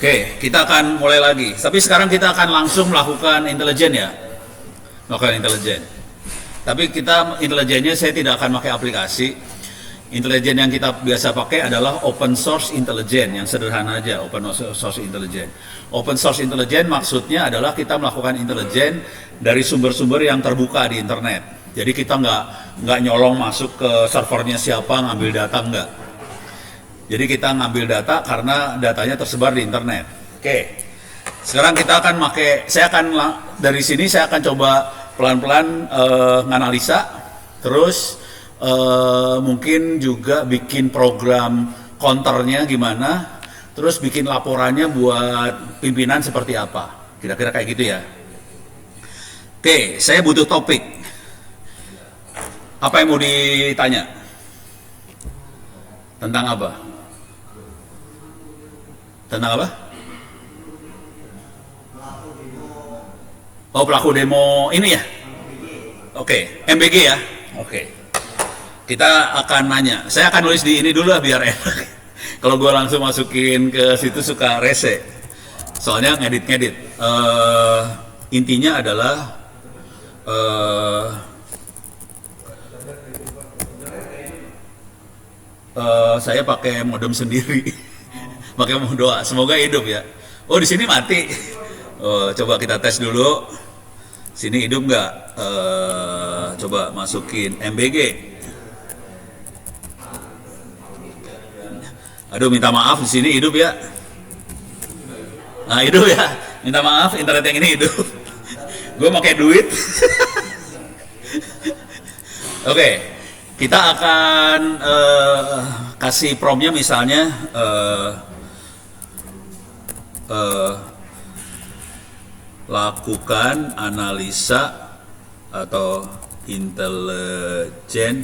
Oke, kita akan mulai lagi. Tapi sekarang kita akan langsung melakukan intelijen ya. Melakukan intelijen. Tapi kita intelijennya saya tidak akan pakai aplikasi. Intelijen yang kita biasa pakai adalah open source intelijen, yang sederhana aja, open source intelijen. Open source intelijen maksudnya adalah kita melakukan intelijen dari sumber-sumber yang terbuka di internet. Jadi kita nggak nyolong masuk ke servernya siapa, ngambil data, enggak. Jadi kita ngambil data karena datanya tersebar di internet. Oke, sekarang kita akan dari sini saya akan coba pelan-pelan nganalisa, terus mungkin juga bikin program counternya gimana, terus bikin laporannya buat pimpinan seperti apa. Kira-kira kayak gitu ya. Oke, saya butuh topik. Apa yang mau ditanya? Tentang apa? Tentang apa? Oh, pelaku demo ini ya? Oke, MBG ya? Oke. Kita akan nanya. Saya akan nulis di ini dulu lah biar enak. Kalau gue langsung masukin ke situ suka rese. Soalnya ngedit-ngedit. Intinya adalah saya pakai modem sendiri. Pakai doa, semoga hidup ya. Oh, di sini mati. Oh, coba kita tes dulu. Sini hidup nggak? Coba masukin MBG. Aduh, minta maaf, di sini hidup ya. Nah, hidup ya. Minta maaf, internet yang ini hidup. Gue pakai duit. Oke, kita akan kasih promnya misalnya lakukan analisa atau intelijen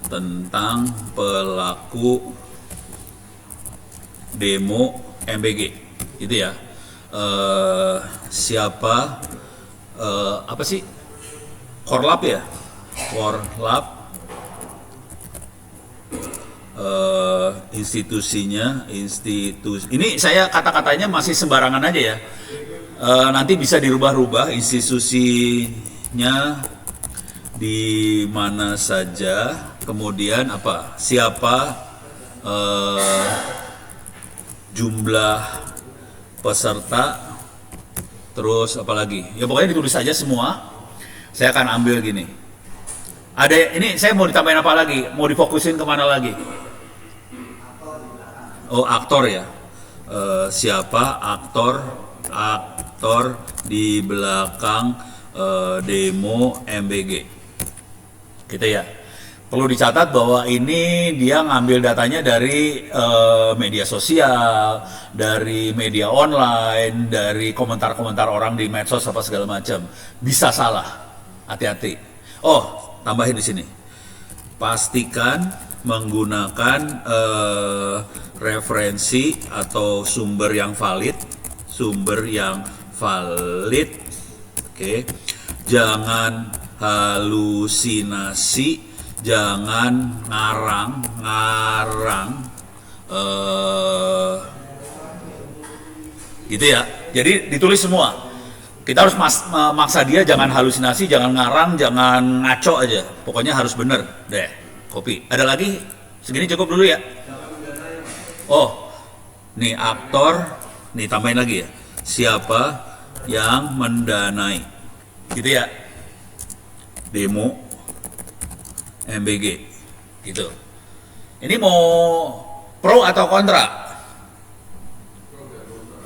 tentang pelaku demo MBG, gitu ya. Siapa apa sih? Korlap ya? Korlap, institusinya, ini saya kata-katanya masih sembarangan aja ya. Nanti bisa dirubah-rubah institusinya di mana saja, kemudian apa? Siapa, jumlah peserta, terus apa lagi? Ya pokoknya ditulis saja semua. Saya akan ambil gini. Ada ini saya mau ditambahin apa lagi? Mau difokusin kemana lagi? Oh, aktor ya. Siapa aktor di belakang demo MBG? Gitu ya. Perlu dicatat bahwa ini dia ngambil datanya dari media sosial, dari media online, dari komentar-komentar orang di medsos apa segala macam. Bisa salah. Hati-hati. Oh, tambahin di sini. Pastikan menggunakan referensi atau sumber yang valid. Oke. Jangan halusinasi, jangan ngarang gitu ya. Jadi ditulis semua. Kita harus maksa dia jangan halusinasi, jangan ngarang, jangan ngaco aja. Pokoknya harus bener deh. Copy. Ada lagi? Segini cukup dulu ya. Oh, nih aktor, nih tambahin lagi ya. Siapa yang mendanai? Gitu ya. Demo MBG. Gitu. Ini mau pro atau kontra?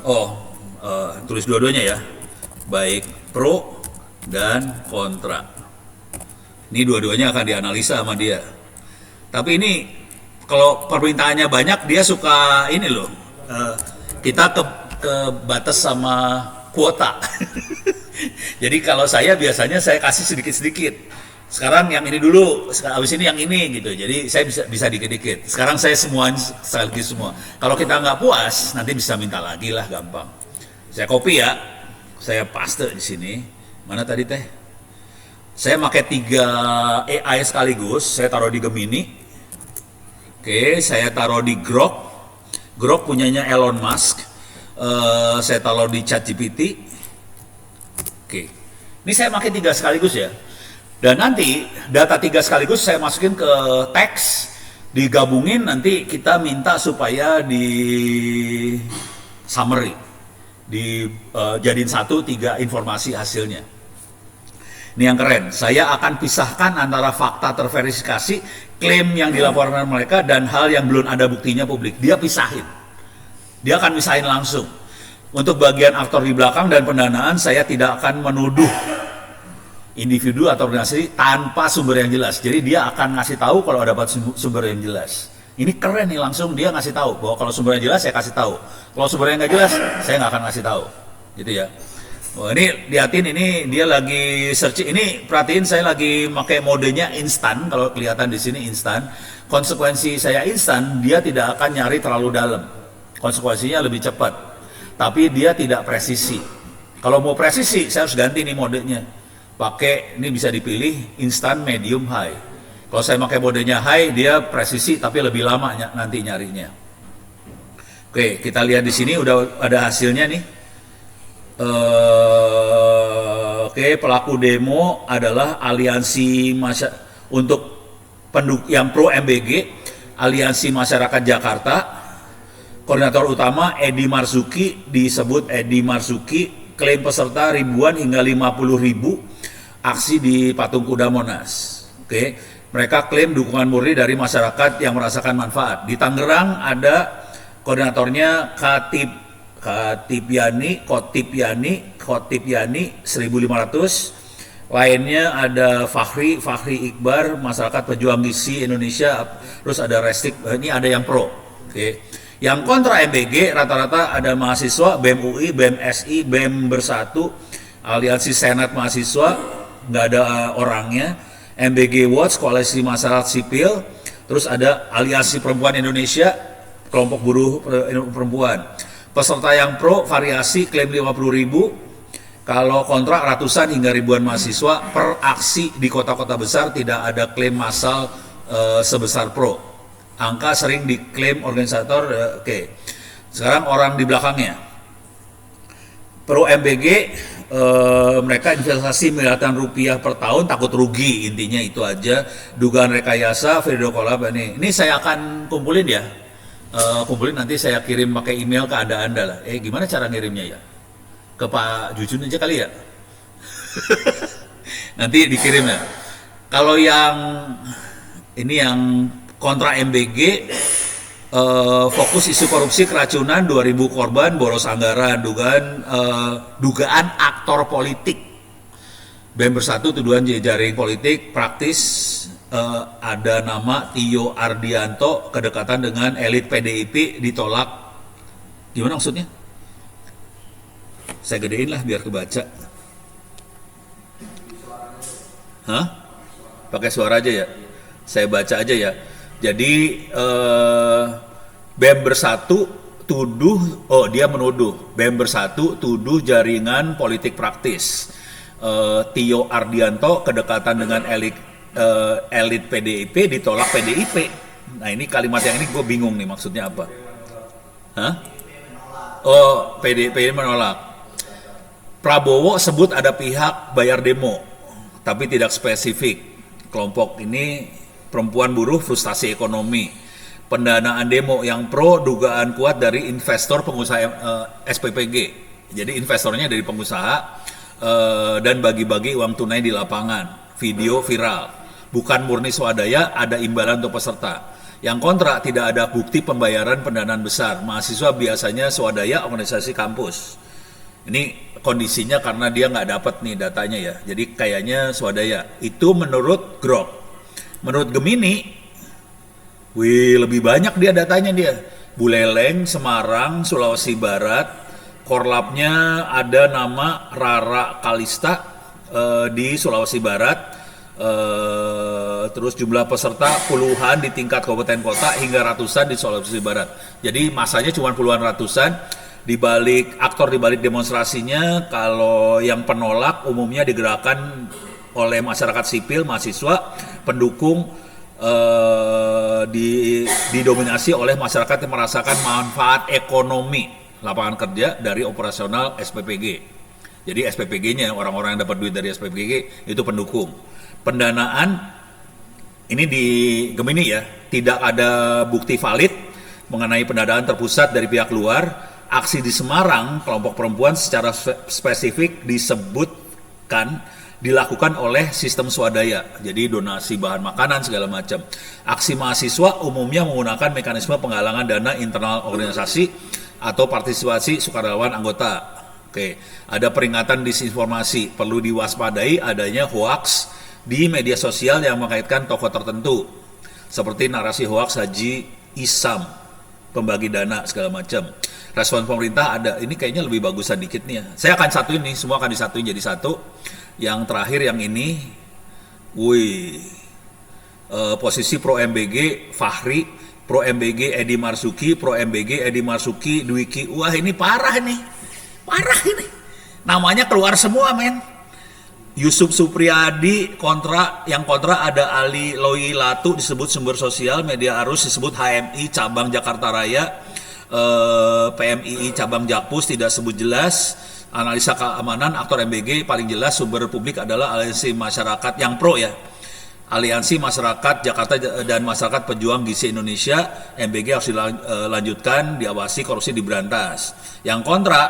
Oh, tulis dua-duanya ya. Baik pro dan kontra. Ini dua-duanya akan dianalisa sama dia. Tapi ini kalau permintaannya banyak, dia suka ini loh. Kita ke batas sama kuota. Jadi kalau saya biasanya saya kasih sedikit-sedikit. Sekarang yang ini dulu, habis ini yang ini gitu. Jadi saya bisa dikit-dikit. Sekarang saya sekaligus semua. Kalau kita nggak puas, nanti bisa minta lagi lah, gampang. Saya copy ya. Saya paste di sini. Mana tadi teh? Saya pakai 3 AI sekaligus. Saya taruh di Gemini. Oke, saya taruh di Grok. Grok punyanya Elon Musk. Saya taruh di ChatGPT. Oke, ini saya pakai 3 sekaligus ya. Dan nanti data 3 sekaligus saya masukin ke teks, digabungin, nanti kita minta supaya di summary, jadiin 3 informasi hasilnya. Ini yang keren, saya akan pisahkan antara fakta terverifikasi, klaim yang dilaporkan mereka, dan hal yang belum ada buktinya publik. Dia pisahin, dia akan pisahin langsung. Untuk bagian aktor di belakang dan pendanaan, saya tidak akan menuduh individu atau organisasi tanpa sumber yang jelas. Jadi dia akan ngasih tahu kalau dapat sumber yang jelas. Ini keren nih, langsung dia ngasih tahu bahwa kalau sumber yang jelas saya kasih tahu. Kalau sumber yang nggak jelas saya nggak akan ngasih tahu. Gitu ya. Oh, ini liatin, ini dia lagi searching. Ini perhatiin, saya lagi pakai modenya instan. Kalau kelihatan di sini instan. Konsekuensi saya instan, dia tidak akan nyari terlalu dalam. Konsekuensinya lebih cepat. Tapi dia tidak presisi. Kalau mau presisi, saya harus ganti nih modenya. Pakai, ini bisa dipilih instan, medium, high. Kalau saya pakai modenya high, dia presisi tapi lebih lama nanti nyarinya. Oke, kita lihat di sini udah ada hasilnya nih. Oke, pelaku demo adalah aliansi untuk yang pro MBG, Aliansi Masyarakat Jakarta. Koordinator utama Edi Marzuki, disebut Edi Marzuki. Klaim peserta ribuan hingga 50.000 aksi di Patung Kuda Monas. Oke, mereka klaim dukungan murni dari masyarakat yang merasakan manfaat. Di Tangerang ada koordinatornya Kotipiani 1.500. Lainnya ada Fahri Iqbar, masyarakat pejuang gizi Indonesia. Terus ada Restik, ini ada yang pro. Oke. Yang kontra MBG rata-rata ada mahasiswa, BEM UI, BEM SI, BEM Bersatu, Aliansi Senat Mahasiswa, nggak ada orangnya, MBG Watch, Koalisi Masyarakat Sipil, terus ada Aliansi Perempuan Indonesia, kelompok buruh perempuan. Peserta yang pro variasi, klaim 50.000, kalau kontra ratusan hingga ribuan mahasiswa per aksi. Di kota-kota besar tidak ada klaim massal sebesar pro. Angka sering diklaim organisator. Oke. Sekarang orang di belakangnya. Pro MBG, mereka investasi miliaran rupiah per tahun, takut rugi, intinya itu aja. Dugaan rekayasa, video collab ini. Ini saya akan kumpulin ya. Kumpulin, nanti saya kirim pakai email ke Anda lah. Gimana cara ngirimnya ya? Ke Pak Jujun aja kali ya. Nanti dikirim ya. Kalau yang ini yang kontra MBG, fokus isu korupsi keracunan 2.000 korban, boros anggaran, dugaan aktor politik. BEM Bersatu tuduhan jejaring politik praktis. Ada nama Tio Ardianto, kedekatan dengan elit PDIP ditolak. Gimana maksudnya? Saya gedein lah biar kebaca. Hah? Pakai suara aja ya? Saya baca aja ya. Jadi BEM Bersatu tuduh, dia menuduh BEM Bersatu tuduh jaringan politik praktis. Tio Ardianto kedekatan dengan elit PDIP ditolak PDIP. Nah, ini kalimat yang ini gue bingung nih, maksudnya apa? Hah? Oh, PDIP menolak. Prabowo sebut ada pihak bayar demo, tapi tidak spesifik. Kelompok ini perempuan buruh frustasi ekonomi. Pendanaan demo yang pro dugaan kuat dari investor pengusaha SPPG. Jadi investornya dari pengusaha dan bagi-bagi uang tunai di lapangan. Video viral. Bukan murni swadaya, ada imbalan untuk peserta. Yang kontra, tidak ada bukti pembayaran pendanaan besar. Mahasiswa biasanya swadaya organisasi kampus. Ini kondisinya karena dia nggak dapat nih datanya ya. Jadi kayaknya swadaya. Itu menurut Grok. Menurut Gemini, lebih banyak dia datanya dia. Buleleng, Semarang, Sulawesi Barat. Korlapnya ada nama Rara Kalista di Sulawesi Barat. Terus jumlah peserta puluhan di tingkat kabupaten kota hingga ratusan di Sulawesi Barat. Jadi masanya cuma puluhan ratusan. Di balik demonstrasinya, kalau yang penolak umumnya digerakkan oleh masyarakat sipil, mahasiswa, pendukung, didominasi oleh masyarakat yang merasakan manfaat ekonomi. lapangan kerja dari operasional SPPG. Jadi SPPG-nya, orang-orang yang dapat duit dari SPPG itu pendukung. Pendanaan ini di Gemini ya, tidak ada bukti valid mengenai pendanaan terpusat dari pihak luar. Aksi di Semarang, kelompok perempuan secara spesifik disebutkan dilakukan oleh sistem swadaya, jadi donasi bahan makanan segala macam. Aksi mahasiswa umumnya menggunakan mekanisme penggalangan dana internal organisasi atau partisipasi sukarelawan anggota. Oke, ada peringatan disinformasi, perlu diwaspadai adanya hoaks di media sosial yang mengaitkan tokoh tertentu, seperti narasi hoaks Haji Isam, pembagi dana segala macam. Respon pemerintah ada, ini kayaknya lebih bagusan dikit nih ya. Saya akan satuin nih, semua akan disatuin jadi satu. Yang terakhir yang ini, posisi Pro MBG Fahri, Pro MBG Edi Marsuki, Pro MBG Edi Marsuki Dwiki. Wah ini parah nih, parah ini. Namanya keluar semua men. Yusuf Supriyadi yang kontra ada Ali Loilatu disebut sumber sosial, Media Arus disebut HMI cabang Jakarta Raya, PMII cabang Jakpus tidak sebut jelas. Analisa keamanan aktor MBG paling jelas sumber publik adalah Aliansi Masyarakat yang pro ya. Aliansi Masyarakat Jakarta dan Masyarakat Pejuang Gizi Indonesia, MBG harus dilanjutkan, diawasi, korupsi diberantas. Yang kontra,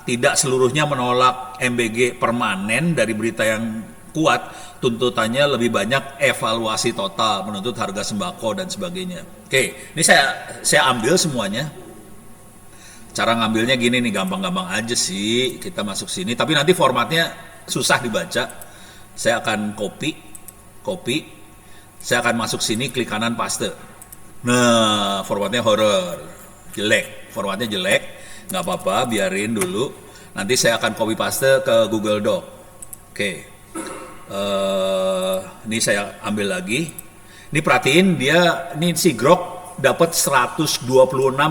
tidak seluruhnya menolak MBG permanen dari berita yang kuat, tuntutannya lebih banyak evaluasi total, menuntut harga sembako dan sebagainya. Oke, ini saya ambil semuanya. Cara ngambilnya gini nih, gampang-gampang aja sih, kita masuk sini, tapi nanti formatnya susah dibaca. Saya akan copy, saya akan masuk sini, klik kanan paste. Nah, formatnya horror, jelek, formatnya jelek, nggak apa-apa, biarin dulu. Nanti saya akan copy paste ke Google Doc. Oke, ini saya ambil lagi. Ini perhatiin dia, ini si Grok dapat 126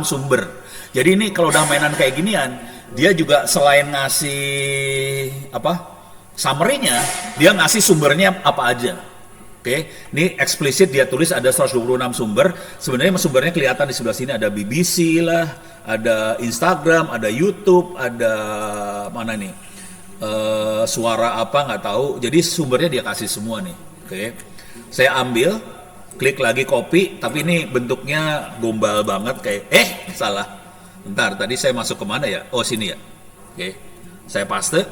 sumber. Jadi ini kalau udah mainan kayak ginian, dia juga selain ngasih summary-nya, dia ngasih sumbernya apa aja. Oke, ini eksplisit dia tulis ada 126 sumber. Sebenarnya sumbernya kelihatan di sebelah sini, ada BBC lah, ada Instagram, ada YouTube, ada mana nih, suara apa nggak tahu. Jadi sumbernya dia kasih semua nih. Oke, saya ambil, klik lagi copy, tapi ini bentuknya gombal banget kayak salah. Bentar, tadi saya masuk kemana ya? Oh, sini ya. Oke, saya paste.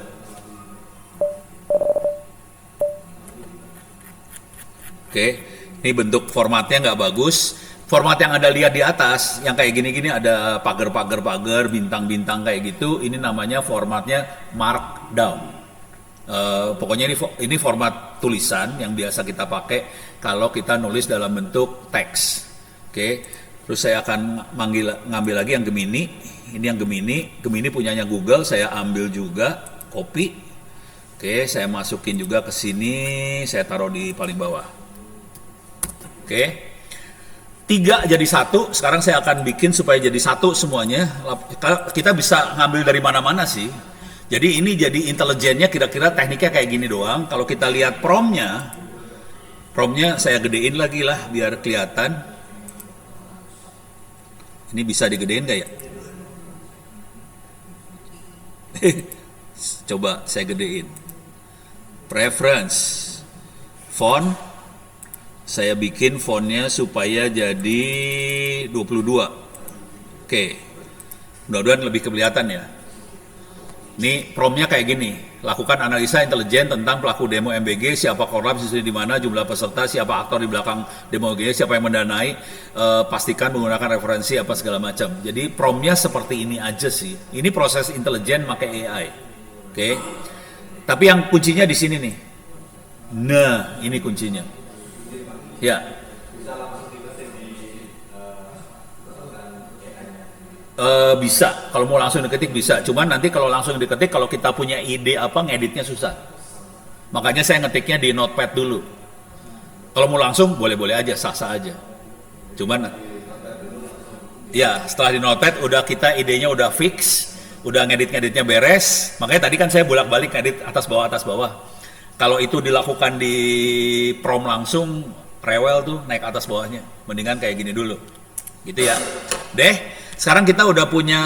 Oke, ini bentuk formatnya nggak bagus. Format yang Anda lihat di atas, yang kayak gini-gini ada pagar-pagar, bintang-bintang kayak gitu, ini namanya formatnya markdown. Pokoknya ini format tulisan yang biasa kita pakai kalau kita nulis dalam bentuk teks. Oke. Terus saya akan ngambil lagi yang Gemini. Ini yang Gemini punyanya Google, saya ambil juga, copy. Oke, saya masukin juga ke sini, saya taruh di paling bawah. Oke. 3 jadi 1, sekarang saya akan bikin supaya jadi 1 semuanya. Kita bisa ngambil dari mana-mana sih. Jadi ini jadi intelijennya kira-kira tekniknya kayak gini doang. Kalau kita lihat promnya saya gedein lagi lah biar kelihatan. Ini bisa digedein gak ya? Coba saya gedein. Preference. Font. Saya bikin fontnya supaya jadi 22. Oke. Mudah-mudahan lebih kelihatan ya. Ini promnya kayak gini. Lakukan analisa intelijen tentang pelaku demo MBG, siapa korlap, sisi di mana, jumlah peserta, siapa aktor di belakang demo MBG, siapa yang mendanai, pastikan menggunakan referensi apa segala macam. Jadi promnya seperti ini aja sih. Ini proses intelijen pakai AI. Oke. Tapi yang kuncinya di sini nih. Nah, ini kuncinya. Ya. Bisa, kalau mau langsung diketik bisa. Cuman nanti kalau langsung diketik, kalau kita punya ide apa, ngeditnya susah. Makanya saya ngetiknya di notepad dulu. Kalau mau langsung, boleh-boleh aja, sah-sah aja. Cuman, ya setelah di notepad, udah kita idenya udah fix, udah ngedit-ngeditnya beres. Makanya tadi kan saya bolak-balik ngedit atas bawah. Kalau itu dilakukan di prom langsung, rewel tuh naik atas bawahnya. Mendingan kayak gini dulu. Gitu ya. Deh. Sekarang kita udah punya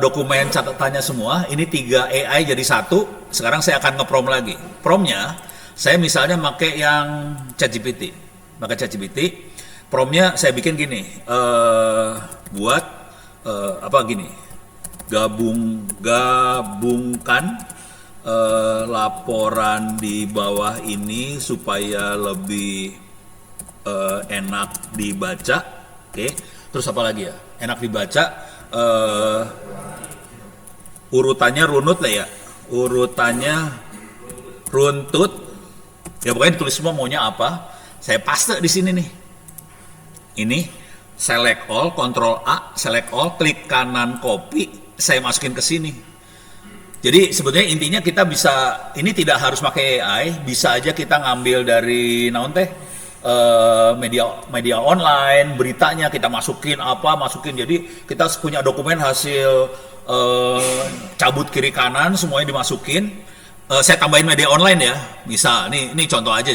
dokumen catatannya semua. Ini 3 AI jadi satu. Sekarang saya akan nge-prom lagi. Promnya, saya misalnya pakai yang ChatGPT. Pakai ChatGPT. Promnya saya bikin gini. Buat apa gini? Gabungkan laporan di bawah ini supaya lebih enak dibaca. Oke. Terus apa lagi ya? Enak dibaca. Urutannya runut lah ya. Urutannya runtut. Ya pokoknya ditulis semua maunya apa. Saya paste di sini nih. Ini select all, control A, select all, klik kanan copy, saya masukin ke sini. Jadi sebetulnya intinya kita bisa, ini tidak harus pakai AI, bisa aja kita ngambil dari naon teh media online, beritanya kita masukin jadi kita punya dokumen hasil cabut kiri kanan semuanya dimasukin. Saya tambahin media online ya, misal ini contoh aja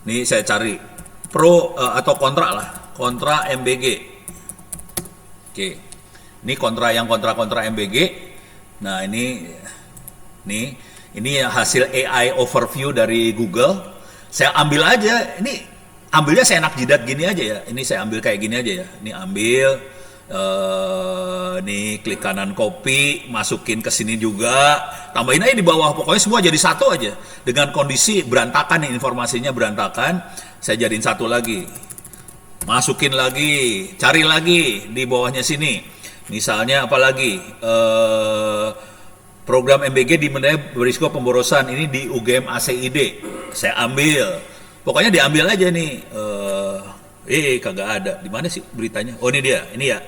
nih saya cari pro atau kontra lah, kontra MBG. Oke, ini kontra MBG. Nah ini hasil AI overview dari Google. Saya ambil aja, ini ambilnya saya enak jidat gini aja ya. Ini saya ambil kayak gini aja ya. Ini ambil, nih klik kanan copy, masukin ke sini juga, tambahin aja di bawah. Pokoknya semua jadi satu aja. Dengan kondisi berantakan nih, informasinya berantakan, saya jadiin satu lagi. Masukin lagi, cari lagi di bawahnya sini. Misalnya apa lagi? Program MBG dinilai berisiko pemborosan, ini di UGM ACID. Saya ambil. Pokoknya diambil aja nih. Kagak ada. Di mana sih beritanya? Oh, ini dia. Ini ya.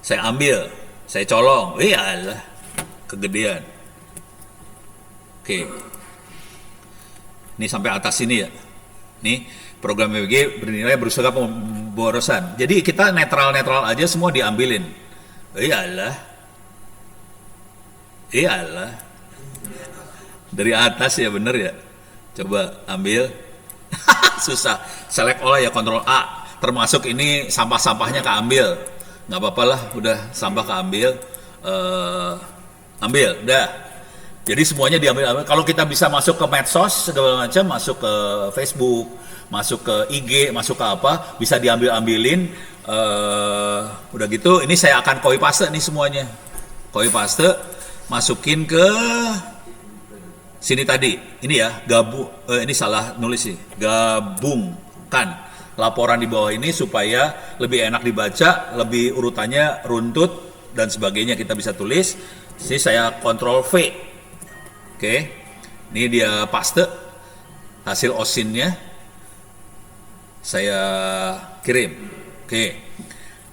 Saya ambil. Saya colong. Alah. Kegedean. Oke. Ini sampai atas sini ya. Nih, program MBG bernilai berisiko pemborosan. Jadi kita netral-netral aja semua diambilin. Iyalah. Dari atas ya bener ya. Coba ambil. Susah. Select all ya, kontrol A. Termasuk ini sampah-sampahnya keambil. Nggak apa-apa lah, udah sampah keambil. Ambil, udah. Jadi semuanya diambil. Kalau kita bisa masuk ke medsos segala macam, masuk ke Facebook, masuk ke IG, masuk ke apa, bisa diambil-ambilin. Udah gitu, ini saya akan copy paste nih semuanya. Copy paste. Masukin ke sini tadi. Ini ya, ini salah nulis sih. Gabungkan laporan di bawah ini supaya lebih enak dibaca, lebih urutannya runtut dan sebagainya kita bisa tulis. Sini saya Ctrl V. Oke. Ini dia paste hasil OSIN-nya. Saya kirim. Oke.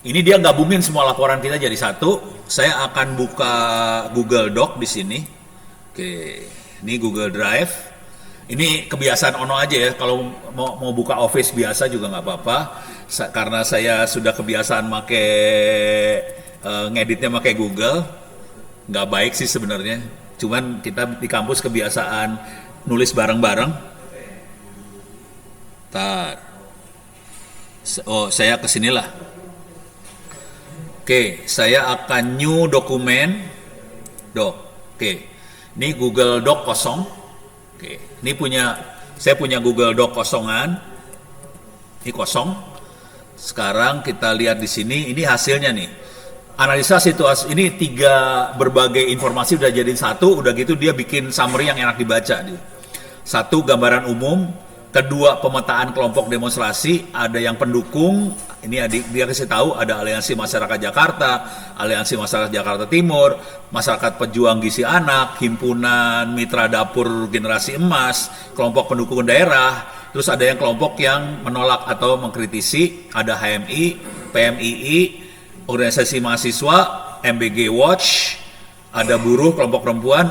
Ini dia gabungin semua laporan kita jadi satu. Saya akan buka Google Doc di sini. Oke, ini Google Drive. Ini kebiasaan Ono aja ya. Kalau mau buka Office biasa juga nggak apa-apa. Karena saya sudah kebiasaan ngeditnya pakai Google. Nggak baik sih sebenarnya. Cuman kita di kampus kebiasaan nulis bareng-bareng. Saya kesinilah. Oke, saya akan new dokumen doc. Oke, ini Google Doc kosong. Oke, ini saya punya Google Doc kosongan. Ini kosong. Sekarang kita lihat di sini, ini hasilnya nih. Analisa situasi ini 3 berbagai informasi udah jadi satu. Udah gitu dia bikin summary yang enak dibaca. 1, gambaran umum. 2, pemetaan kelompok demonstrasi. Ada yang pendukung. Ini dia kasih tahu ada Aliansi Masyarakat Jakarta, Aliansi Masyarakat Jakarta Timur, Masyarakat Pejuang Gizi Anak, Himpunan Mitra Dapur Generasi Emas, kelompok pendukung daerah. Terus ada yang kelompok yang menolak atau mengkritisi, ada HMI, PMII, Organisasi Mahasiswa, MBG Watch, ada buruh, kelompok perempuan.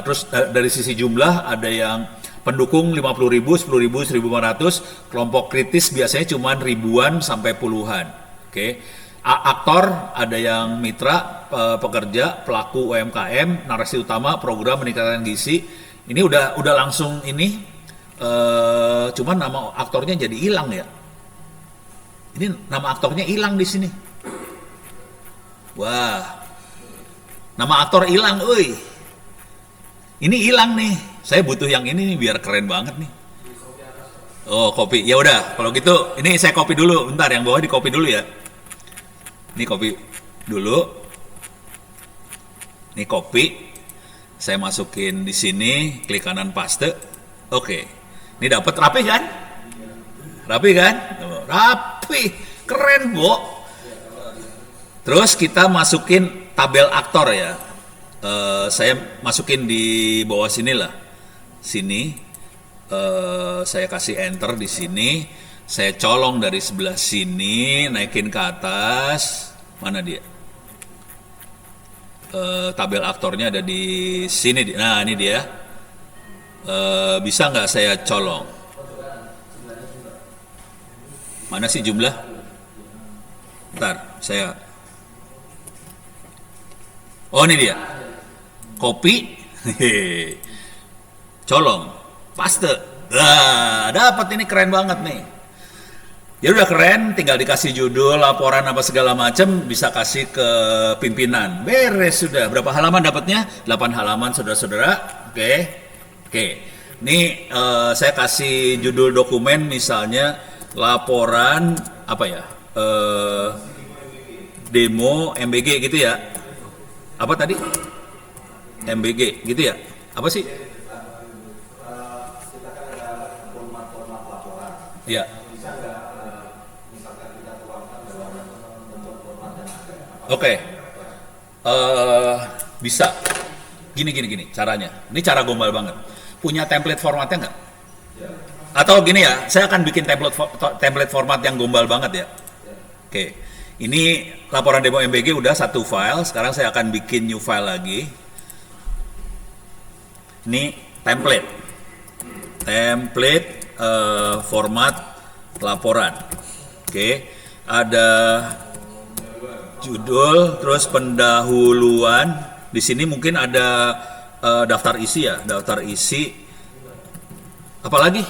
Terus dari sisi jumlah ada yang pendukung 50.000, 10.000, 1.500, kelompok kritis biasanya cuma ribuan sampai puluhan. Oke. Aktor ada yang mitra, pekerja, pelaku UMKM, narasi utama, program meningkatkan gizi. Ini udah langsung ini, cuman nama aktornya jadi hilang ya. Ini nama aktornya hilang di sini. Wah, nama aktor hilang, euy. Ini hilang nih. Saya butuh yang ini nih biar keren banget nih. Oh, copy. Ya udah, kalau gitu ini saya copy dulu. Bentar, yang bawah di copy dulu ya. Ini copy dulu. Ini copy. Saya masukin di sini, klik kanan paste. Oke. Ini dapat rapi kan? Rapi kan? Rapi. Keren, Bo. Terus kita masukin tabel aktor ya. Saya masukin di bawah sini lah. Sini. Saya kasih enter di sini. Saya colong dari sebelah sini, naikin ke atas. Mana dia? Tabel aktornya ada di sini. Nah, ini dia. Bisa nggak saya colong? Mana sih jumlah? Bentar, saya. Oh, ini dia. Copy, colong, paste. Nah, dapat, ini keren banget nih. Ya udah keren, tinggal dikasih judul, laporan apa segala macam, bisa kasih ke pimpinan. Beres sudah. Berapa halaman dapatnya? 8 halaman, saudara-saudara. Oke. Ini saya kasih judul dokumen misalnya laporan apa ya? Demo MBG gitu ya. Apa tadi? MBG gitu ya? Apa sih? Ya. Oke. Bisa. Gini caranya. Ini cara gombal banget. Punya template formatnya nggak? Atau gini ya, saya akan bikin template format yang gombal banget ya. Oke. Ini laporan demo MBG udah satu file, sekarang saya akan bikin new file lagi. Ini template format laporan. Oke, ada judul, terus pendahuluan. Di sini mungkin ada daftar isi ya, daftar isi. Apalagi?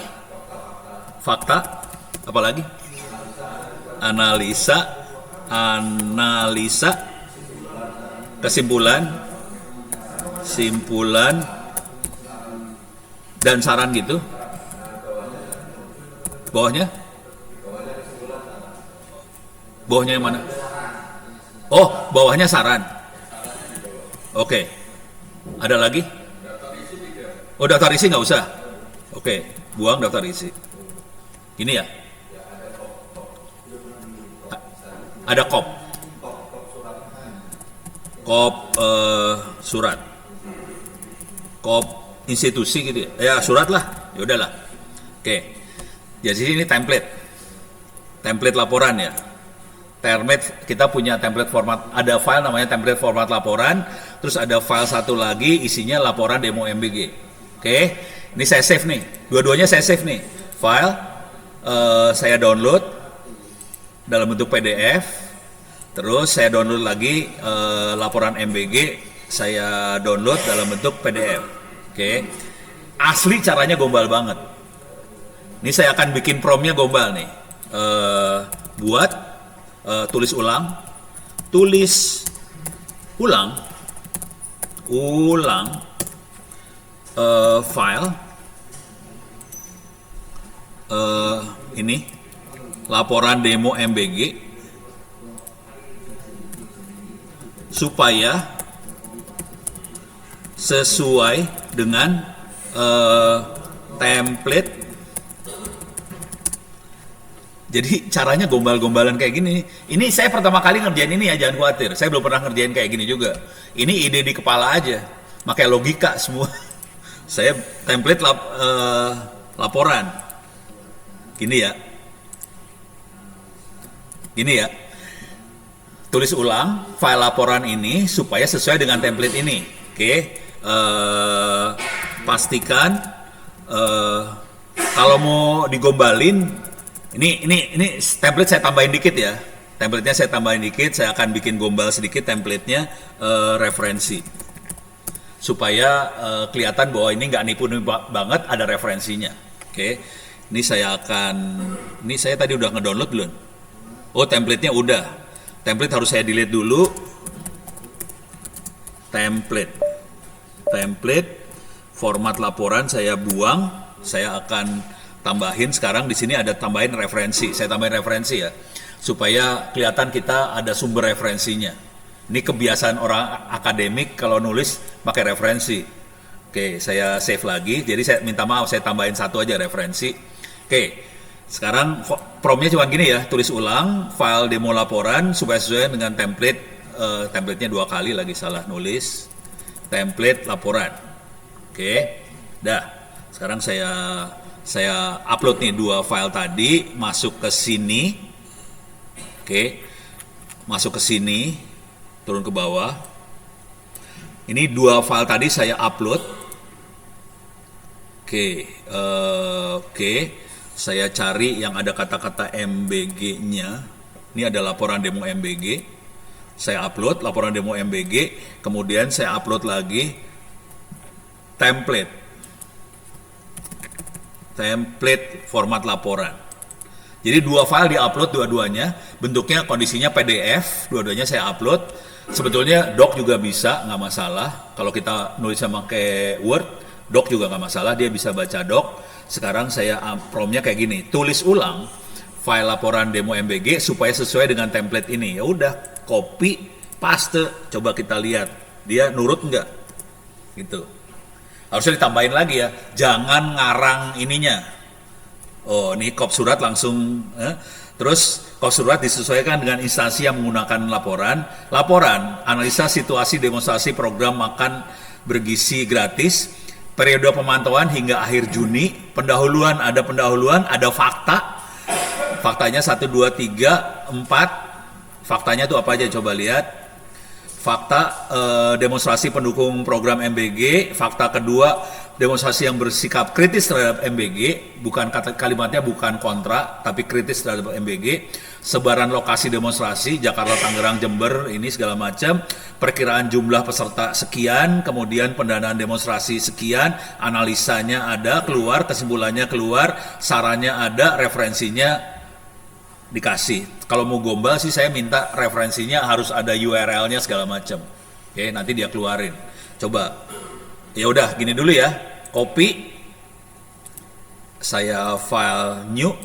Fakta. Apalagi? Analisa, kesimpulan, dan saran gitu. Bawahnya yang mana? Oh, bawahnya saran. Oke. Ada lagi? Oh, daftar isi nggak usah. Oke, buang daftar isi. Ini ya. Ada kop surat, kop institusi gitu ya, surat lah, ya udahlah. Oke, jadi ini template laporan ya. Kita punya template format, ada file namanya template format laporan, terus ada file satu lagi isinya laporan demo MBG. Oke, ini saya save nih, dua-duanya saya save nih, file saya download dalam bentuk PDF, terus saya download lagi laporan MBG, saya download dalam bentuk PDF. Oke. Asli caranya gombal banget. Ini saya akan bikin promnya gombal nih. Buat tulis ulang file ini laporan demo MBG supaya sesuai dengan template. Jadi caranya gombal-gombalan kayak gini. Ini saya pertama kali ngerjain ini ya, jangan khawatir. Saya belum pernah ngerjain kayak gini juga. Ini ide di kepala aja, pakai logika semua. Saya template laporan. Gini ya. Tulis ulang file laporan ini supaya sesuai dengan template ini. Oke. Pastikan kalau mau digombalin, ini template saya tambahin dikit ya. Templatenya saya tambahin dikit, saya akan bikin gombal sedikit template-nya, referensi. Supaya kelihatan bahwa ini nggak nipu banget, ada referensinya. Oke. Ini saya tadi udah ngedownload belum? Oh, template-nya udah. Template harus saya delete dulu. Template format laporan saya buang. Saya akan tambahin sekarang di sini ada tambahin referensi. Saya tambahin referensi ya, supaya kelihatan kita ada sumber referensinya. Ini kebiasaan orang akademik kalau nulis pakai referensi. Oke, saya save lagi. Jadi saya minta maaf, saya tambahin satu aja referensi. Oke, sekarang promnya cuma gini ya, tulis ulang file demo laporan supaya sesuai dengan template. Template-nya 2 kali lagi salah nulis. Template laporan. Oke, dah. Sekarang saya upload nih 2 file tadi, masuk ke sini. Oke, masuk ke sini, turun ke bawah. Ini 2 file tadi saya upload. Oke, saya cari yang ada kata-kata MBG-nya. Ini ada laporan demo MBG. Saya upload laporan demo MBG, kemudian saya upload lagi template format laporan. Jadi 2 file di-upload dua-duanya, bentuknya kondisinya PDF, dua-duanya saya upload. Sebetulnya doc juga bisa, nggak masalah. Kalau kita nulisnya pakai Word, doc juga nggak masalah, dia bisa baca doc. Sekarang saya promnya kayak gini, tulis ulang file laporan demo MBG supaya sesuai dengan template ini. Ya udah, copy, paste, coba kita lihat dia nurut nggak, gitu. Harusnya ditambahin lagi ya, jangan ngarang ininya. Oh, ini kop surat langsung, terus kop surat disesuaikan dengan instansi yang menggunakan laporan, analisa situasi demonstrasi program makan bergizi gratis, periode pemantauan hingga akhir Juni, pendahuluan, ada faktanya 1, 2, 3, 4, faktanya itu apa aja, coba lihat. Fakta demonstrasi pendukung program MBG, fakta kedua demonstrasi yang bersikap kritis terhadap MBG, bukan kalimatnya bukan kontra, tapi kritis terhadap MBG, sebaran lokasi demonstrasi Jakarta, Tangerang, Jember, ini segala macam, perkiraan jumlah peserta sekian, kemudian pendanaan demonstrasi sekian, analisanya ada, keluar, kesimpulannya keluar, sarannya ada, referensinya dikasih. Kalau mau gombal sih saya minta referensinya harus ada URL-nya segala macam. Oke, nanti dia keluarin. Coba. Ya udah, gini dulu ya. Copy. Saya file new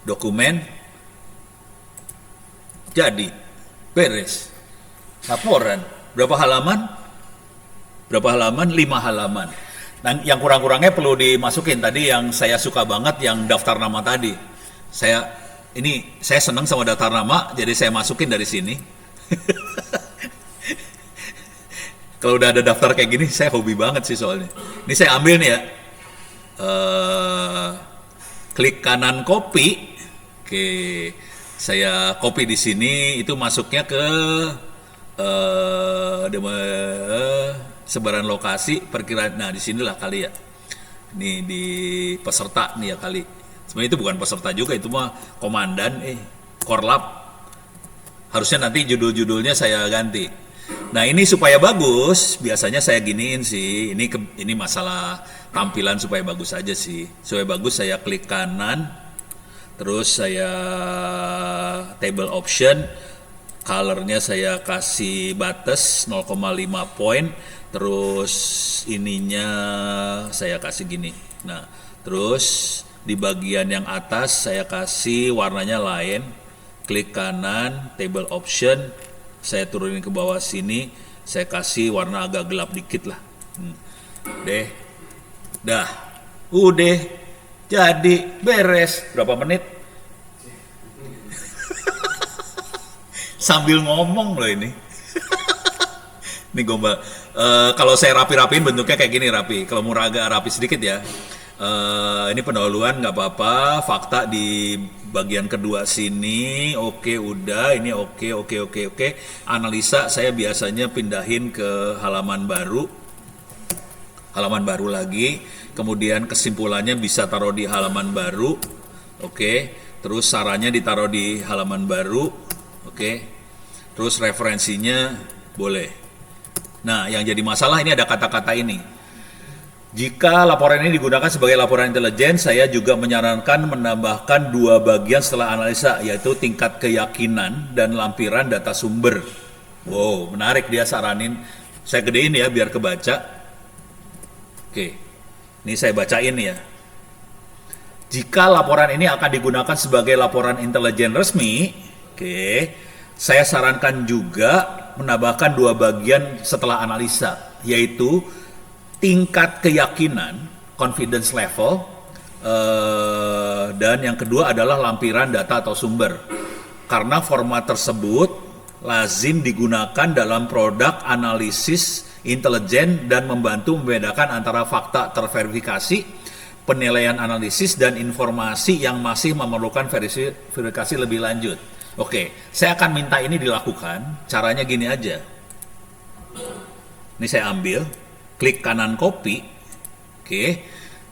dokumen. Jadi beres. Laporan. Berapa halaman? 5 halaman. Dan yang kurang-kurangnya perlu dimasukin tadi yang saya suka banget yang daftar nama tadi. Saya senang sama daftar nama, jadi saya masukin dari sini. Kalau udah ada daftar kayak gini, saya hobi banget sih soalnya. Ini saya ambil nih ya. Klik kanan copy. Oke, saya copy di sini. Itu masuknya ke sebaran lokasi, perkiraan. Nah, di sinilah kali ya. Ini di peserta nih ya kali. Sebenarnya itu bukan peserta juga, itu mah komandan, korlap. Harusnya nanti judul-judulnya saya ganti. Nah, ini supaya bagus, biasanya saya giniin sih. Ini masalah tampilan supaya bagus aja sih. Supaya bagus saya klik kanan, terus saya table option, colornya saya kasih batas 0,5 poin, terus ininya saya kasih gini. Nah, terus di bagian yang atas saya kasih warnanya lain, klik kanan, table option, saya turunin ke bawah sini, saya kasih warna agak gelap dikit lah. Dah, udah, jadi, beres. Berapa menit? Sambil ngomong loh ini. Ini gombal. Kalau saya rapi-rapiin bentuknya kayak gini rapi. Kalau mau agak rapi sedikit ya. Ini pendahuluan nggak apa-apa, fakta di bagian kedua sini, oke udah, ini oke. Analisa saya biasanya pindahin ke halaman baru lagi, kemudian kesimpulannya bisa taruh di halaman baru, oke. Terus sarannya ditaruh di halaman baru, oke. Terus referensinya boleh. Nah, yang jadi masalah ini ada kata-kata ini. Jika laporan ini digunakan sebagai laporan intelijen, saya juga menyarankan menambahkan 2 bagian setelah analisa, yaitu tingkat keyakinan dan lampiran data sumber. Wow, menarik, dia saranin. Saya gedein ya biar kebaca. Oke, ini saya bacain ya. Jika laporan ini akan digunakan sebagai laporan intelijen resmi, saya sarankan juga menambahkan 2 bagian setelah analisa, yaitu tingkat keyakinan, confidence level, dan yang kedua adalah lampiran data atau sumber. Karena format tersebut lazim digunakan dalam produk analisis intelijen dan membantu membedakan antara fakta terverifikasi, penilaian analisis, dan informasi yang masih memerlukan verifikasi lebih lanjut. Oke, saya akan minta ini dilakukan. Caranya gini aja. Ini saya ambil, klik kanan copy,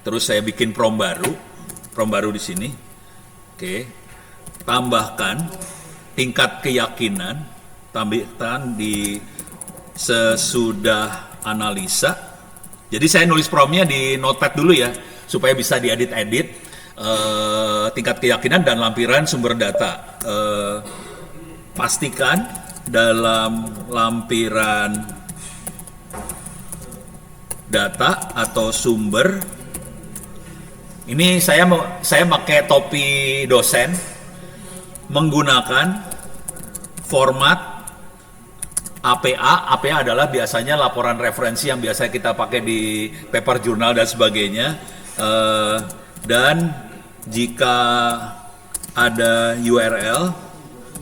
terus saya bikin prompt baru di sini, tambahkan tingkat keyakinan, tambahkan di sesudah analisa. Jadi saya nulis promptnya di notepad dulu ya, supaya bisa diedit-edit, tingkat keyakinan dan lampiran sumber data. Pastikan dalam lampiran data atau sumber ini saya pakai topi dosen, menggunakan format APA. APA adalah biasanya laporan referensi yang biasa kita pakai di paper jurnal dan sebagainya, dan jika ada URL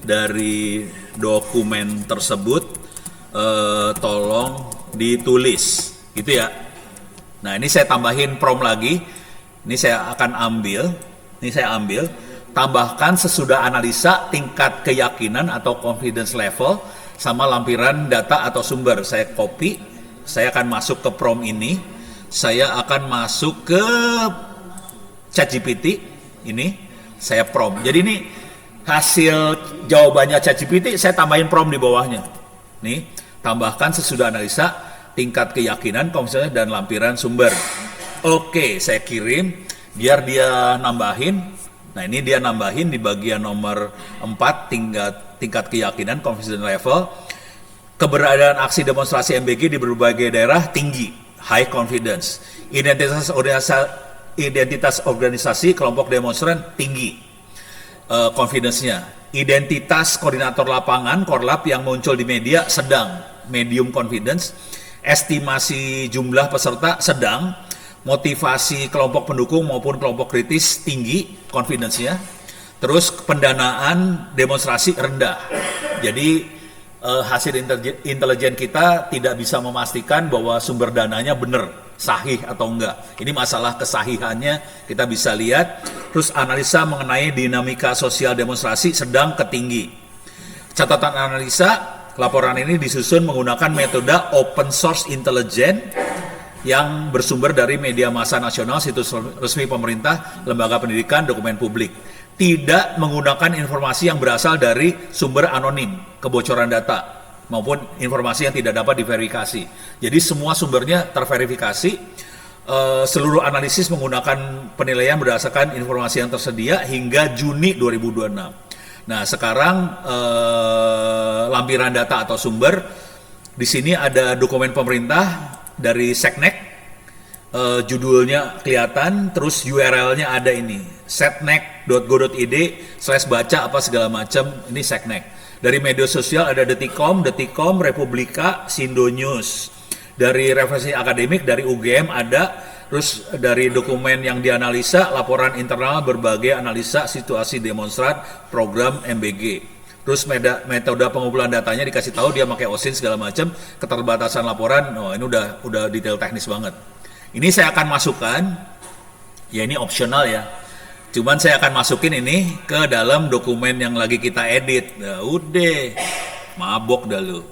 dari dokumen tersebut, tolong ditulis gitu ya. Nah, ini saya tambahin prompt lagi. Ini saya akan ambil. Tambahkan sesudah analisa tingkat keyakinan atau confidence level sama lampiran data atau sumber. Saya copy. Saya akan masuk ke prompt ini. Saya akan masuk ke ChatGPT. Ini saya prompt. Jadi ini hasil jawabannya ChatGPT. Saya tambahin prompt di bawahnya. Nih, tambahkan sesudah analisa tingkat keyakinan, confidence, dan lampiran sumber. Oke, saya kirim biar dia nambahin. Nah, ini dia nambahin di bagian nomor 4, tingkat keyakinan, confidence level. Keberadaan aksi demonstrasi MBG di berbagai daerah tinggi, high confidence. Identitas organisasi kelompok demonstran tinggi, confidence-nya. Identitas koordinator lapangan, korlap yang muncul di media sedang, medium confidence. Estimasi jumlah peserta sedang, motivasi kelompok pendukung maupun kelompok kritis tinggi, confidence-nya. Terus pendanaan demonstrasi rendah. Jadi hasil intelijen kita tidak bisa memastikan bahwa sumber dananya benar, sahih atau enggak. Ini masalah kesahihannya kita bisa lihat. Terus analisa mengenai dinamika sosial demonstrasi sedang ke tinggi. Catatan analisa, laporan ini disusun menggunakan metode open source intelijen yang bersumber dari media massa nasional, situs resmi pemerintah, lembaga pendidikan, dokumen publik. Tidak menggunakan informasi yang berasal dari sumber anonim, kebocoran data, maupun informasi yang tidak dapat diverifikasi. Jadi semua sumbernya terverifikasi. Seluruh analisis menggunakan penilaian berdasarkan informasi yang tersedia hingga Juni 2026. Nah, sekarang lampiran data atau sumber, di sini ada dokumen pemerintah dari Seknek, judulnya kelihatan, terus URL-nya ada ini, setnek.go.id/baca apa segala macam, ini Seknek. Dari media sosial ada Detikcom, Republika, Sindo News. Dari referensi akademik dari UGM ada, terus dari dokumen yang dianalisa, laporan internal berbagai analisa situasi demonstran program MBG. Terus metode pengumpulan datanya dikasih tahu, dia pakai OSIN segala macam, keterbatasan laporan. Oh, ini udah detail teknis banget. Ini saya akan masukkan, ya ini opsional ya. Cuman saya akan masukin ini ke dalam dokumen yang lagi kita edit. Nah, udah mabok dah lu.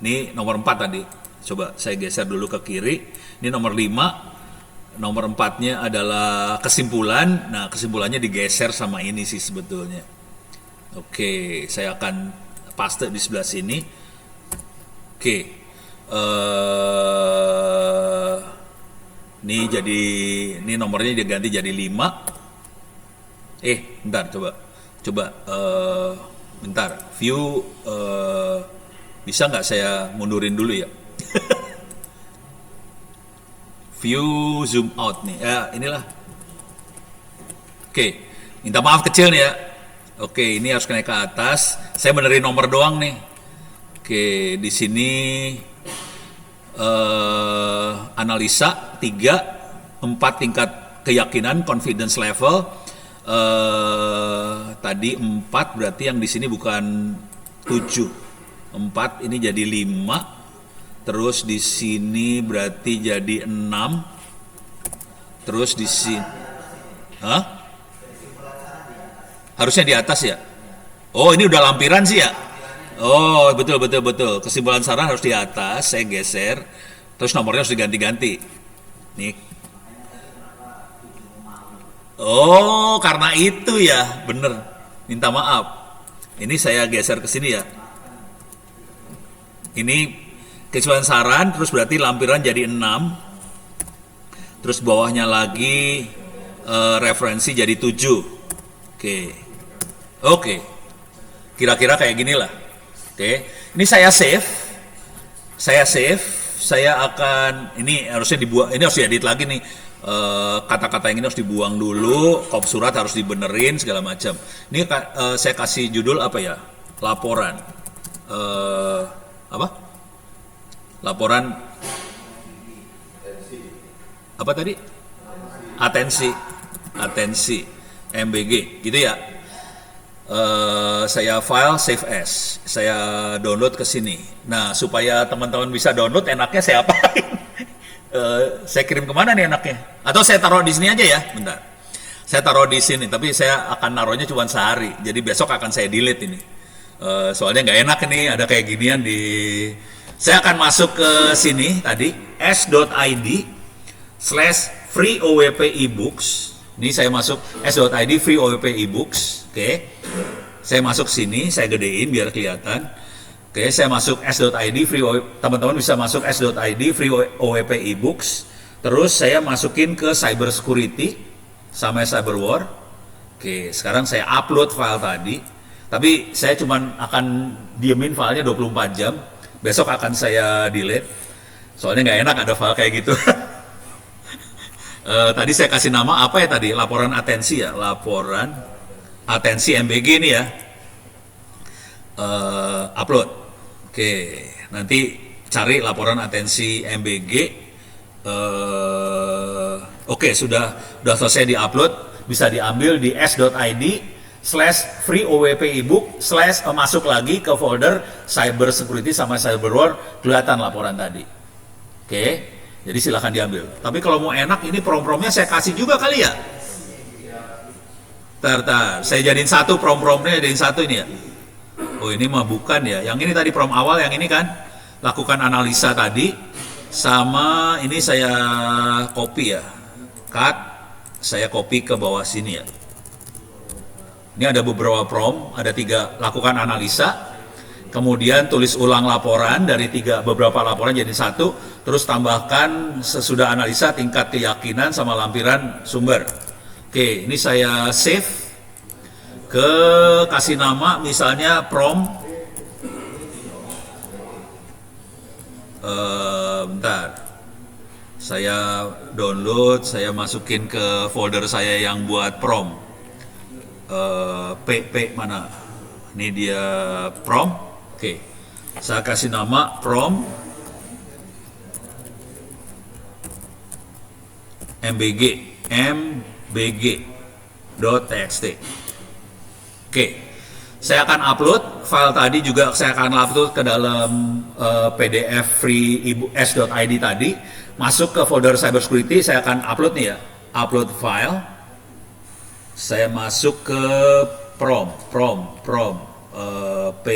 Ini nomor 4 tadi. Coba saya geser dulu ke kiri. Ini nomor 5. Nomor 4-nya adalah kesimpulan. Nah, kesimpulannya digeser sama ini sih sebetulnya. Oke, saya akan paste di sebelah sini. Oke. Ini nomornya diganti jadi 5. Bentar, coba bentar, view, bisa nggak saya mundurin dulu ya? View zoom out nih, inilah. Oke, minta maaf kecil nih ya. Oke, ini harus naik ke atas. Saya benerin nomor doang nih. Oke, di sini analisa 3, 4 tingkat keyakinan, confidence level. Tadi 4, berarti yang di sini bukan 7. 4 ini jadi 5. Terus di sini berarti jadi 6. Terus di sini harusnya di atas ya. Oh, ini udah lampiran sih ya. Oh, betul. Kesimpulan saran harus di atas. Saya geser. Terus nomornya harus diganti-ganti. Nih. Oh, karena itu ya, bener. Minta maaf. Ini saya geser ke sini ya. Ini kesimpulan saran, terus berarti lampiran jadi 6. Terus bawahnya lagi referensi jadi 7. Oke. Kira-kira kayak gini lah. Oke. Ini saya save. Saya akan, ini harusnya dibuang, ini harus diedit lagi nih. Kata-kata yang ini harus dibuang dulu, kop surat harus dibenerin segala macam. Ini saya kasih judul apa ya? Laporan. Laporan apa tadi? Atensi MBG, gitu ya. Saya file save as, saya download ke sini. Nah, supaya teman-teman bisa download, enaknya saya apain? Saya kirim kemana nih enaknya? Atau saya taruh di sini aja ya? Bentar. Saya taruh di sini, tapi saya akan naruhnya cuma sehari. Jadi besok akan saya delete ini. Soalnya nggak enak nih, ada kayak ginian di. Saya akan masuk ke sini tadi, s.id/free OWP ebooks. Ini saya masuk s.id free OWP ebooks. Oke. Saya masuk sini, saya gedein biar kelihatan. Oke, saya masuk s.id free, teman-teman bisa masuk s.id free OWP ebooks. Terus saya masukin ke cyber security sama cyber war. Oke, sekarang saya upload file tadi. Tapi saya cuman akan diemin filenya 24 jam. Besok akan saya delete. Soalnya nggak enak ada file kayak gitu. Tadi saya kasih nama apa ya tadi? Laporan atensi ya, laporan atensi MBG ini ya. Upload. Oke, nanti cari laporan atensi MBG. Oke, sudah selesai diupload, bisa diambil di s.id/free OWP ebook/ masuk lagi ke folder cyber security sama cyber war, kelihatan laporan tadi. Oke, jadi silahkan diambil. Tapi kalau mau enak, ini prom-promnya saya kasih juga kali ya. Tar, saya jadiin satu prom-promnya, jadiin satu ini ya. Oh, ini mah bukan ya. Yang ini tadi prom awal, yang ini kan lakukan analisa tadi. Sama ini saya copy ya. Cut, saya copy ke bawah sini ya. Ini ada beberapa prom, ada 3, lakukan analisa. Kemudian tulis ulang laporan dari beberapa laporan jadi 1. Terus tambahkan sesudah analisa tingkat keyakinan sama lampiran sumber. Oke, ini saya save. Kasih nama misalnya prom bentar, saya download, saya masukin ke folder saya yang buat prom. PP mana? Ini dia prom. Oke, saya kasih nama prom mbg.txt. Oke, saya akan upload file tadi juga, saya akan upload ke dalam PDF free s.id tadi, masuk ke folder cybersecurity. Saya akan upload nih ya, upload file. Saya masuk ke prom, P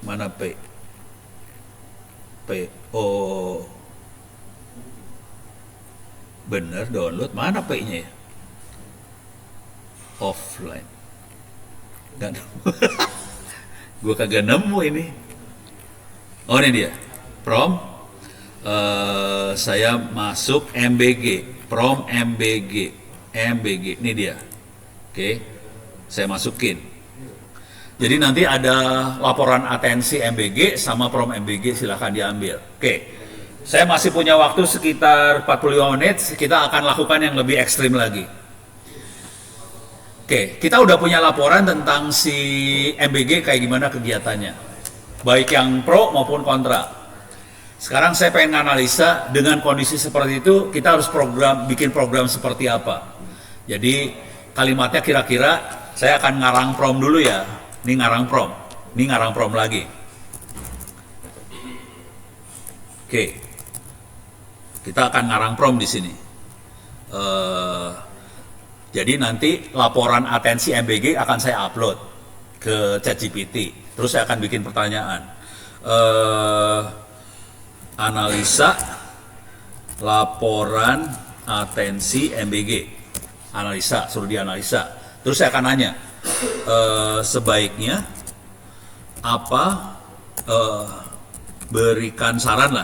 mana P, bener download, mana P-nya ya, offline. Gue kagak nemu ini. Oh, ini dia prom. Saya masuk MBG, Prom MBG, ini dia. Oke, saya masukin. Jadi nanti ada laporan atensi MBG sama Prom MBG, silahkan diambil. Oke, saya masih punya waktu sekitar 45 menit, kita akan lakukan yang lebih ekstrim lagi. Oke, kita udah punya laporan tentang si MBG kayak gimana kegiatannya, baik yang pro maupun kontra. Sekarang saya pengen analisa dengan kondisi seperti itu, kita harus bikin program seperti apa. Jadi kalimatnya kira-kira saya akan ngarang prom dulu ya. Ini ngarang prom lagi. Oke, kita akan ngarang prom di sini. Jadi nanti laporan atensi MBG akan saya upload ke ChatGPT. Terus saya akan bikin pertanyaan. Analisa laporan atensi MBG. Analisa, suruh dianalisa. Terus saya akan nanya, sebaiknya apa, berikan saran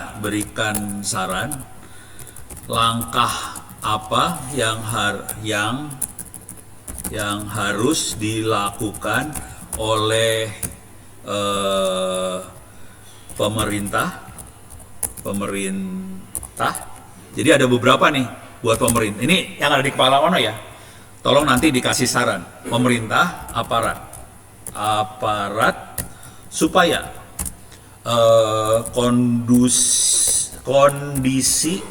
langkah apa yang harus dilakukan oleh pemerintah. Jadi ada beberapa nih buat pemerintah. Ini yang ada di kepala Ono ya. Tolong nanti dikasih saran. Pemerintah, aparat supaya kondisi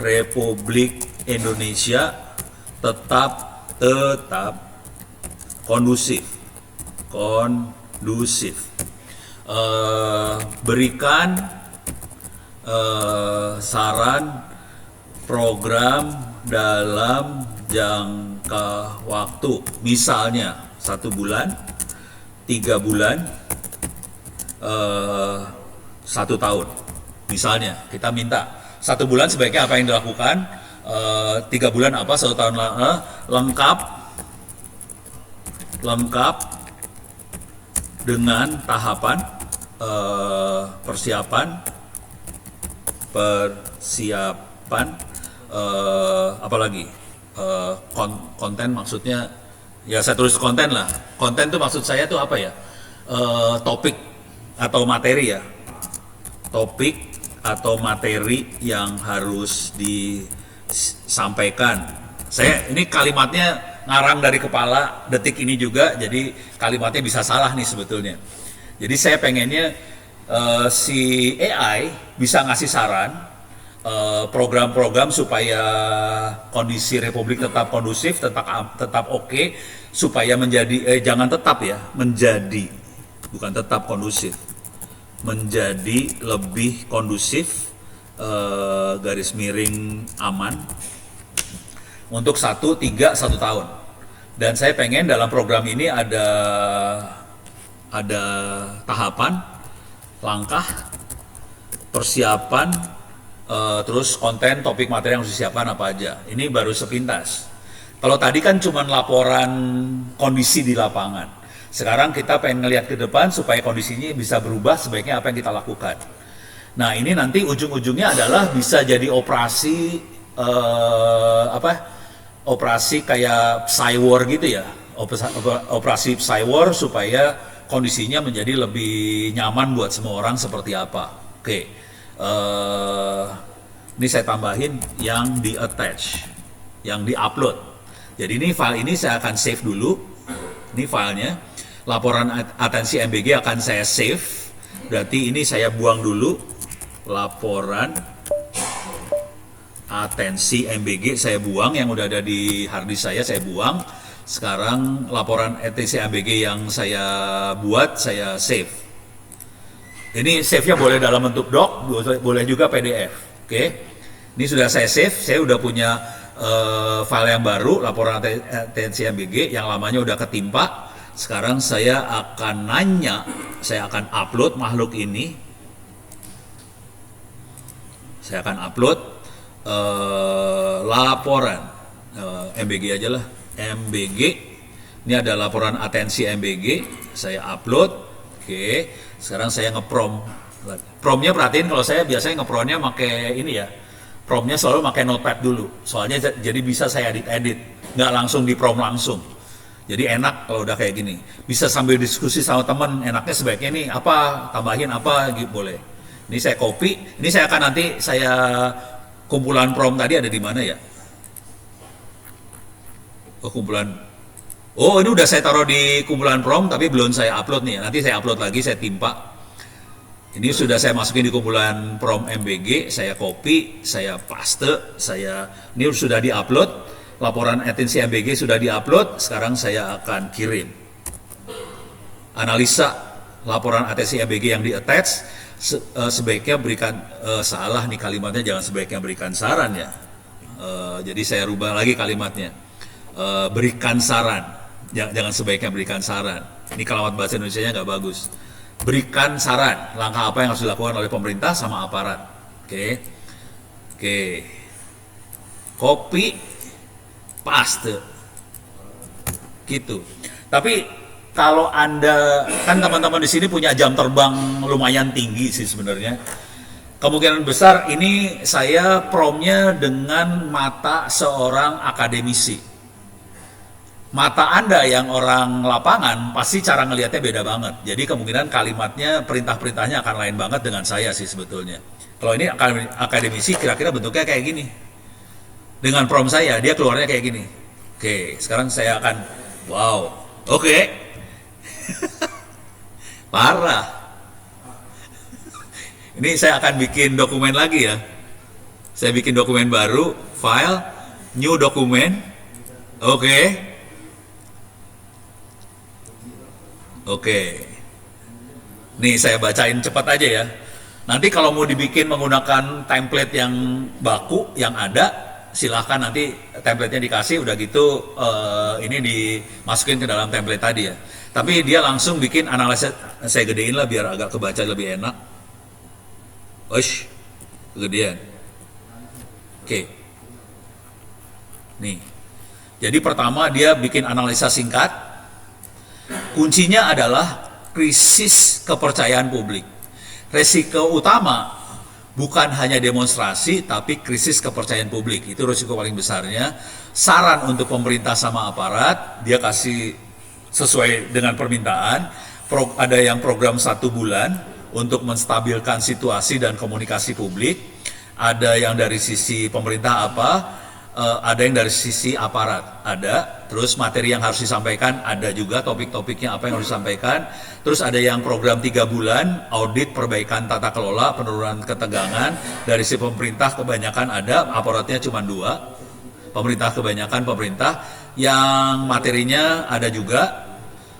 Republik Indonesia tetap kondusif. Berikan saran program dalam jangka waktu, misalnya 1 bulan, 3 bulan, 1 tahun. Misalnya kita minta 1 bulan sebaiknya apa yang dilakukan, 3 bulan apa, 1 tahun lengkap dengan tahapan persiapan apalagi konten, maksudnya ya saya tulis konten lah. Konten tuh maksud saya tuh apa ya, topik atau materi ya, topik atau materi yang harus disampaikan. Saya ini kalimatnya ngarang dari kepala detik ini juga, jadi kalimatnya bisa salah nih sebetulnya. Jadi saya pengennya si AI bisa ngasih saran program-program supaya kondisi Republik tetap kondusif, tetap oke, supaya jangan tetap ya, bukan tetap kondusif, menjadi lebih kondusif, garis miring aman untuk 1 tahun. Dan saya pengen dalam program ini ada tahapan, langkah, persiapan, terus konten, topik, materi yang harus disiapkan apa aja. Ini baru sepintas. Kalau tadi kan cuma laporan kondisi di lapangan. Sekarang kita pengen ngelihat ke depan supaya kondisinya bisa berubah, sebaiknya apa yang kita lakukan. Nah ini nanti ujung-ujungnya adalah bisa jadi operasi operasi kayak psywar gitu ya, operasi psywar supaya kondisinya menjadi lebih nyaman buat semua orang seperti apa. Oke, ini saya tambahin yang di attach, yang di upload. Jadi ini file ini saya akan save dulu. Ini filenya, laporan atensi MBG akan saya save. Berarti ini saya buang dulu, laporan atensi MBG saya buang, yang udah ada di harddisk saya buang. Sekarang laporan atensi MBG yang saya buat saya save. Ini save-nya boleh dalam bentuk doc, boleh juga PDF. Oke, ini sudah saya save. Saya udah punya file yang baru, laporan atensi MBG, yang lamanya udah ketimpa. Sekarang saya akan saya akan upload makhluk ini. Saya akan upload laporan MBG aja lah, MBG. Ini ada laporan atensi MBG, saya upload. Oke, sekarang saya ngeprom Promnya perhatiin kalau saya biasanya ngepromnya pakai ini ya. Promnya selalu pakai notepad dulu. Soalnya jadi bisa saya edit-edit, nggak langsung di prom langsung. Jadi enak kalau udah kayak gini. Bisa sambil diskusi sama teman, enaknya sebaiknya nih apa, tambahin apa gitu boleh. Ini saya copy, ini saya akan nanti saya kumpulan prom tadi ada di mana ya? Oh kumpulan, oh ini udah saya taruh di kumpulan prom tapi belum saya upload nih. Nanti saya upload lagi, saya timpa. Ini sudah saya masukin di kumpulan prom MBG, saya copy, saya paste, ini sudah di-upload. Laporan atensi MBG sudah di-upload, sekarang saya akan kirim. Analisa laporan atensi MBG yang di-attach, sebaiknya berikan, salah nih kalimatnya, jangan sebaiknya berikan saran ya. Jadi saya rubah lagi kalimatnya. Berikan saran, jangan sebaiknya berikan saran. Ini kalimat bahasa Indonesianya nggak bagus. Berikan saran, langkah apa yang harus dilakukan oleh pemerintah sama aparat. Oke. Copy, paste gitu. Tapi kalau Anda kan teman-teman di sini punya jam terbang lumayan tinggi sih sebenarnya. Kemungkinan besar ini saya promnya dengan mata seorang akademisi. Mata Anda yang orang lapangan pasti cara ngelihatnya beda banget. Jadi kemungkinan kalimatnya, perintah-perintahnya akan lain banget dengan saya sih sebetulnya. Kalau ini akademisi kira-kira bentuknya kayak gini. Dengan prom saya, dia keluarnya kayak gini. Oke, sekarang saya akan, wow, oke. Parah. Ini saya akan bikin dokumen lagi ya. Saya bikin dokumen baru, file, new dokumen. Oke. Nih saya bacain cepat aja ya. Nanti kalau mau dibikin menggunakan template yang baku, yang ada, silahkan nanti template-nya dikasih, udah gitu ini dimasukin ke dalam template tadi ya. Tapi dia langsung bikin analisa, saya gedein lah biar agak kebaca lebih enak. Oish, kegedean. Oke. Nih. Jadi pertama dia bikin analisa singkat. Kuncinya adalah krisis kepercayaan publik. Resiko utama bukan hanya demonstrasi, tapi krisis kepercayaan publik. Itu risiko paling besarnya. Saran untuk pemerintah sama aparat, dia kasih sesuai dengan permintaan. Ada yang program 1 bulan untuk menstabilkan situasi dan komunikasi publik. Ada yang dari sisi pemerintah ada yang dari sisi aparat, ada. Terus materi yang harus disampaikan, ada juga topik-topiknya apa yang harus disampaikan. Terus ada yang program 3 bulan, audit perbaikan tata kelola, penurunan ketegangan. Dari sisi pemerintah kebanyakan ada, aparatnya cuma 2. Pemerintah kebanyakan pemerintah, yang materinya ada juga.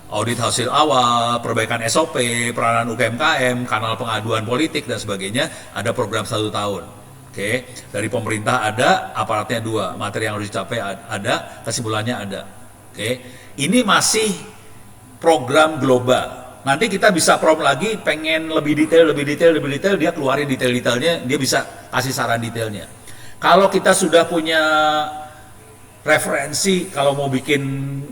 Audit hasil awal, perbaikan SOP, peranan UMKM, kanal pengaduan politik, dan sebagainya. Ada program 1 tahun. Oke, dari pemerintah ada, aparatnya 2, materi yang harus dicapai ada, kesimpulannya ada. Oke, ini masih program global. Nanti kita bisa prom lagi, pengen lebih detail, dia keluarin detail-detailnya, dia bisa kasih saran detailnya. Kalau kita sudah punya referensi, kalau mau bikin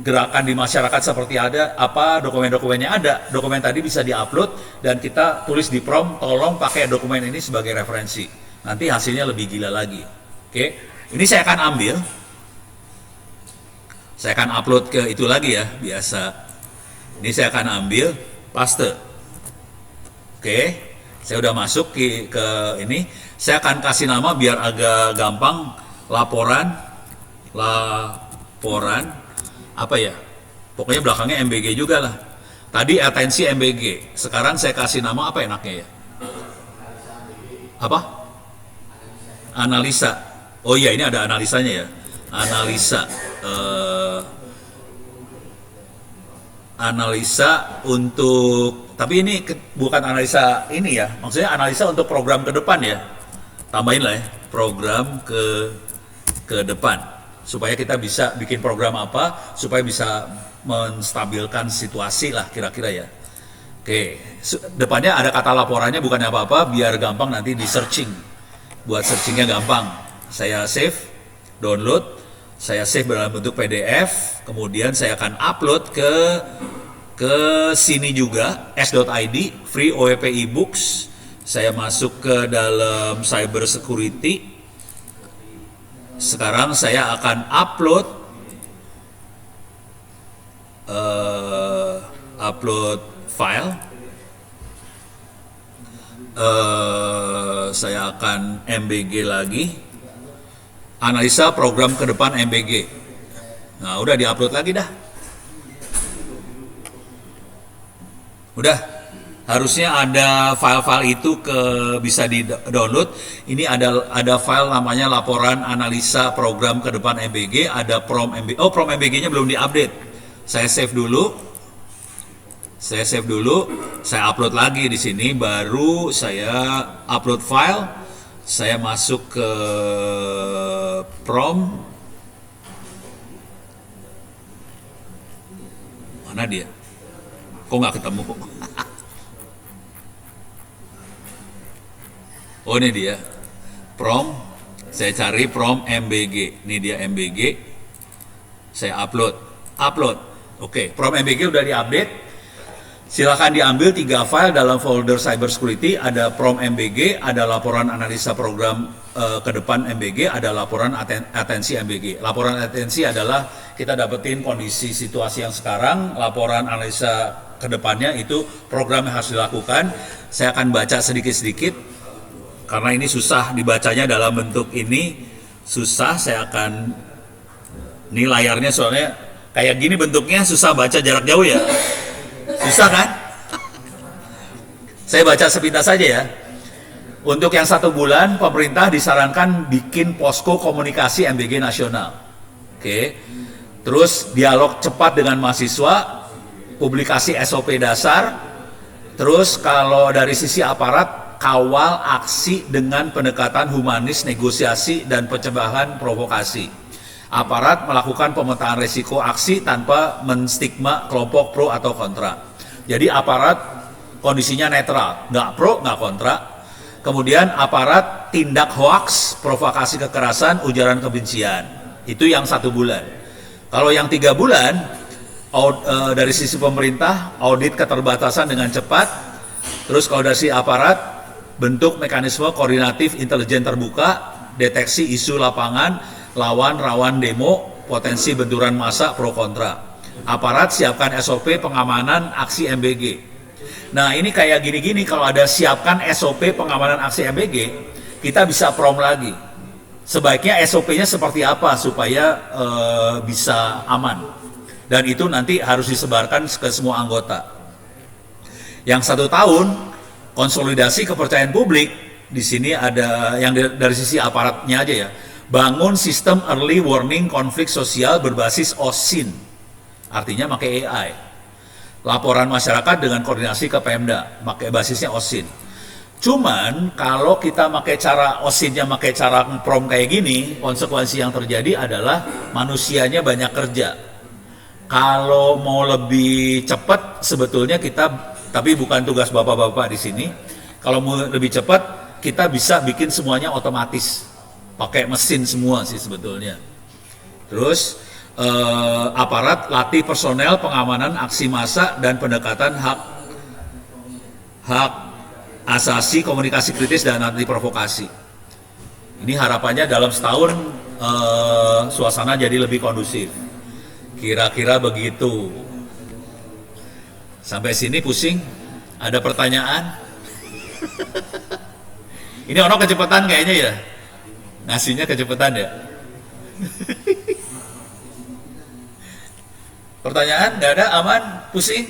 gerakan di masyarakat seperti ada, dokumen-dokumennya ada, dokumen tadi bisa diupload, dan kita tulis di prom, tolong pakai dokumen ini sebagai referensi. Nanti hasilnya lebih gila lagi. Oke, ini saya akan ambil, saya akan upload ke itu lagi ya, biasa. Ini saya akan ambil, paste. Oke, saya udah masuk ke ini. Saya akan kasih nama biar agak gampang, laporan apa ya? Pokoknya belakangnya MBG juga lah. Tadi atensi MBG. Sekarang saya kasih nama apa enaknya ya? Apa? Analisa. Oh iya, ini ada analisanya ya. Analisa. Analisa untuk, tapi ini bukan analisa ini ya. Maksudnya analisa untuk program ke depan ya. Tambahin lah ya, program ke depan. Supaya kita bisa bikin program apa, supaya bisa menstabilkan situasi lah kira-kira ya. Oke, depannya ada kata laporannya bukan apa-apa, biar gampang nanti di searching. Buat searchingnya gampang, saya save, download, saya save dalam bentuk PDF, kemudian saya akan upload ke sini juga, s.id, free OEP ebooks, Saya masuk ke dalam cyber security. Sekarang saya akan upload file. Saya akan MBG lagi, analisa program ke depan MBG. Nah, udah diupload lagi dah. Udah, harusnya ada file-file itu bisa di-download. Ini ada file namanya laporan analisa program ke depan MBG, ada prom MBG. Oh, prom MBG-nya belum diupdate. Saya save dulu. Saya upload lagi di sini, baru saya upload file. Saya masuk ke prom. Mana dia? Kok nggak ketemu? Oh, ini dia. Prom. Saya cari prom MBG. Ini dia MBG. Saya upload. Oke, prom MBG udah diupdate. Silakan diambil 3 file dalam folder cybersecurity. Ada prom MBG, ada laporan analisa program ke depan MBG, ada laporan atensi MBG. Laporan atensi adalah kita dapetin kondisi situasi yang sekarang. Laporan analisa ke depannya itu program yang harus dilakukan. Saya akan baca sedikit-sedikit karena ini susah dibacanya dalam bentuk ini. Susah, saya akan, ini layarnya soalnya kayak gini bentuknya, susah baca jarak jauh ya. Susah kan? Saya baca sepintas saja ya. Untuk yang 1 bulan, pemerintah disarankan bikin posko komunikasi MBG nasional. Oke. Terus dialog cepat dengan mahasiswa, publikasi SOP dasar. Terus kalau dari sisi aparat, kawal aksi dengan pendekatan humanis, negosiasi, dan pencegahan provokasi. Aparat melakukan pemetaan risiko aksi tanpa menstigma kelompok pro atau kontra. Jadi aparat kondisinya netral, nggak pro, nggak kontra. Kemudian aparat tindak hoaks, provokasi kekerasan, ujaran kebencian. Itu yang 1 bulan. Kalau yang 3 bulan, dari sisi pemerintah, audit keterbatasan dengan cepat. Terus kalau dari sisi aparat, bentuk mekanisme koordinatif intelijen terbuka, deteksi isu lapangan, lawan rawan demo, potensi benturan massa pro kontra. Aparat siapkan SOP pengamanan aksi MBG. Nah, ini kayak gini-gini, kalau ada siapkan SOP pengamanan aksi MBG, kita bisa prom lagi. Sebaiknya SOP-nya seperti apa supaya bisa aman. Dan itu nanti harus disebarkan ke semua anggota. Yang 1 tahun, konsolidasi kepercayaan publik, di sini ada yang dari sisi aparatnya aja ya. Bangun sistem early warning konflik sosial berbasis OSIN, artinya pakai AI. Laporan masyarakat dengan koordinasi ke Pemda, pakai basisnya OSIN. Cuman kalau kita pakai cara OSIN-nya pakai cara prom kayak gini, konsekuensi yang terjadi adalah manusianya banyak kerja. Kalau mau lebih cepat sebetulnya kita, tapi bukan tugas bapak-bapak di sini. Kalau mau lebih cepat, kita bisa bikin semuanya otomatis. Pakai mesin semua sih sebetulnya. Terus aparat latih personel pengamanan aksi massa dan pendekatan hak asasi, komunikasi kritis dan anti provokasi. Ini harapannya dalam setahun suasana jadi lebih kondusif. Kira-kira begitu. Sampai sini pusing? Ada pertanyaan? Ini orang kecepatan kayaknya ya. Ngasihnya kecepatan ya. Pertanyaan? Nggak ada? Aman? Pusing?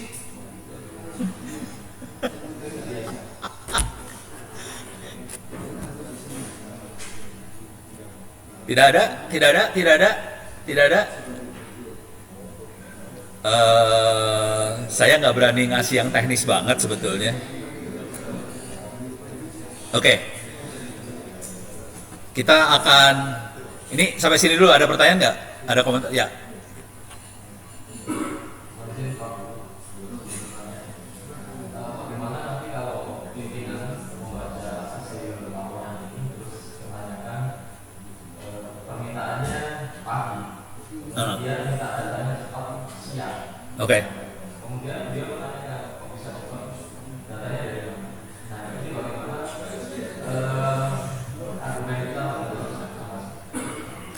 Tidak ada? Tidak ada? Tidak ada? Tidak ada? Saya nggak berani ngasih yang teknis banget sebetulnya. Oke. Kita akan, ini sampai sini dulu, ada pertanyaan nggak? Ada komentar? Ya. Oke.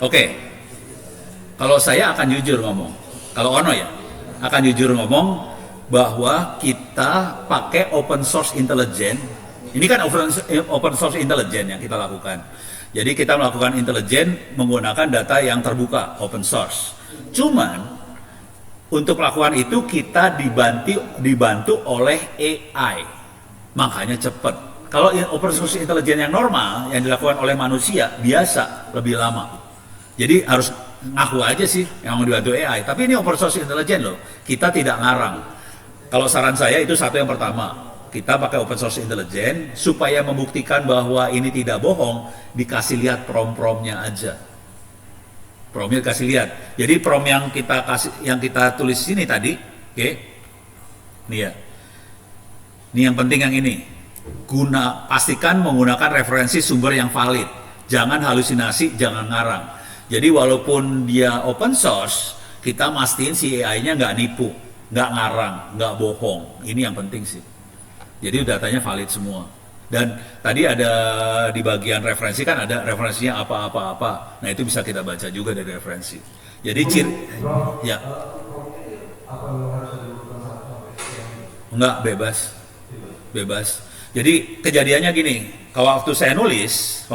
Oke, kalau saya akan jujur ngomong, kalau Ono ya, akan jujur ngomong bahwa kita pakai open source intelligence. Ini kan open source intelligence yang kita lakukan. Jadi kita melakukan intelijen menggunakan data yang terbuka, open source. Cuman untuk melakukan itu kita dibantu oleh AI, makanya cepat. Kalau open source intelligence yang normal yang dilakukan oleh manusia biasa lebih lama. Jadi harus ngaku aja sih yang mau dibantu AI. Tapi ini open source intelligence loh, kita tidak ngarang. Kalau saran saya itu satu yang pertama. Kita pakai open source intelligence supaya membuktikan bahwa ini tidak bohong, dikasih lihat prom-promnya aja. Promnya dikasih lihat. Jadi prom yang kita tulis sini tadi, oke. Nih ya. Ini yang penting yang ini. Pastikan menggunakan referensi sumber yang valid. Jangan halusinasi, jangan ngarang. Jadi walaupun dia open source, kita mastiin si AI-nya nggak nipu, nggak ngarang, nggak bohong. Ini yang penting sih. Jadi datanya valid semua. Dan tadi ada di bagian referensi kan ada referensinya apa. Nah itu bisa kita baca juga dari referensi. Jadi ya enggak bebas. Jadi kejadiannya gini, kalau waktu saya nulis,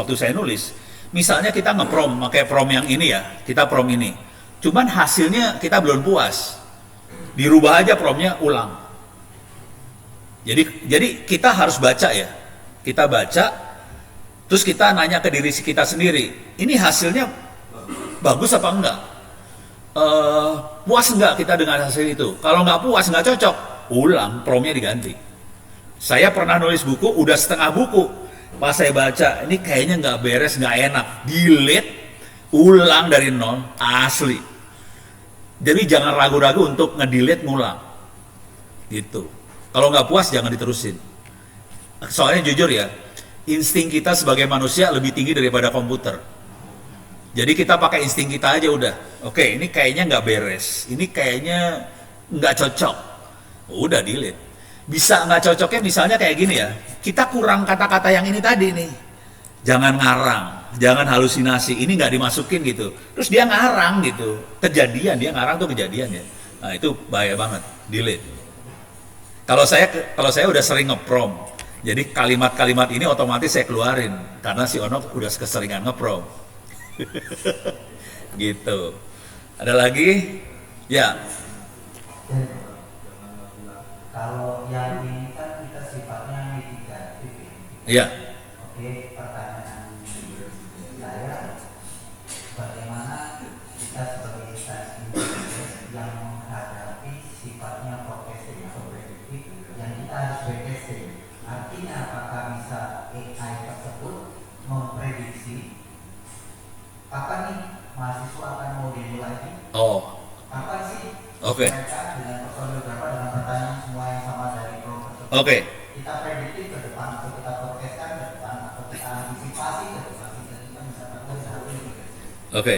misalnya kita nge-prom pakai prom yang ini ya, kita prom ini. Cuman hasilnya kita belum puas. Dirubah aja promnya ulang. Jadi kita harus baca ya. Kita baca, terus kita nanya ke diri kita sendiri. Ini hasilnya bagus apa enggak? Puas enggak kita dengan hasil itu? Kalau nggak puas, nggak cocok, ulang, promnya diganti. Saya pernah nulis buku, udah setengah buku. Pas saya baca, ini kayaknya nggak beres, nggak enak. Delete, ulang dari nol, asli. Jadi jangan ragu-ragu untuk ngedelete, ngulang. Gitu. Kalau nggak puas jangan diterusin. Soalnya jujur ya, insting kita sebagai manusia lebih tinggi daripada komputer. Jadi kita pakai insting kita aja udah. Oke, ini kayaknya nggak beres. Ini kayaknya nggak cocok. Udah delete. Bisa nggak cocoknya misalnya kayak gini ya. Kita kurang kata-kata yang ini tadi nih. Jangan ngarang, jangan halusinasi. Ini nggak dimasukin gitu. Terus dia ngarang gitu. Kejadian, dia ngarang tuh kejadian ya. Nah itu bahaya banget. Delete. Kalau saya udah sering nge-prom, jadi kalimat-kalimat ini otomatis saya keluarin karena si Ono udah keseringan nge-prom. Gitu. Ada lagi? Ya. Kalau yang ini kan kita sifatnya mitigatif. Iya. Oke, pertanyaan saya, bagaimana kita sebagai instansi yang menghadapi sifatnya prokesif atau prediktif yang kita harus backtesting. Artinya apakah bisa AI tersebut memprediksi kapan nih mahasiswa akan mau dimulai? Oh. Kapan sih Oke. mereka dengan personil berapa dengan pertanyaan semua yang sama dari pro tersebut? Oke. Kita prediktif ke depan atau kita forecastkan ke depan atau kita antisipasi ke depan kita bisa terjadi. Oke.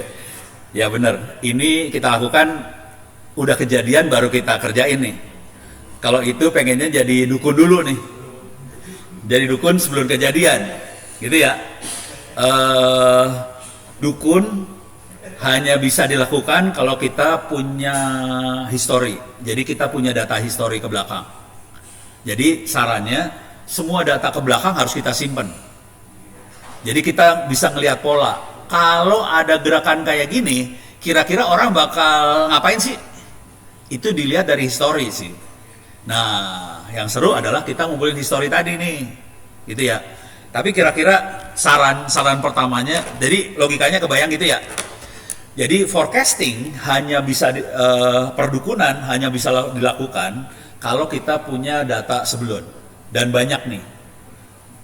Ya benar. Ini kita lakukan udah kejadian baru kita kerjain nih. Kalau itu pengennya jadi dukun dulu nih. Jadi dukun sebelum kejadian. Gitu ya. Dukun hanya bisa dilakukan kalau kita punya history. Jadi kita punya data history ke belakang. Jadi sarannya semua data ke belakang harus kita simpan. Jadi kita bisa ngelihat pola. Kalau ada gerakan kayak gini, kira-kira orang bakal ngapain sih? Itu dilihat dari history sih. Nah, yang seru adalah kita ngumpulin history tadi nih. Gitu ya. Tapi kira-kira saran pertamanya, jadi logikanya kebayang gitu ya. Jadi forecasting hanya bisa perdukunan hanya bisa dilakukan kalau kita punya data sebelum dan banyak nih.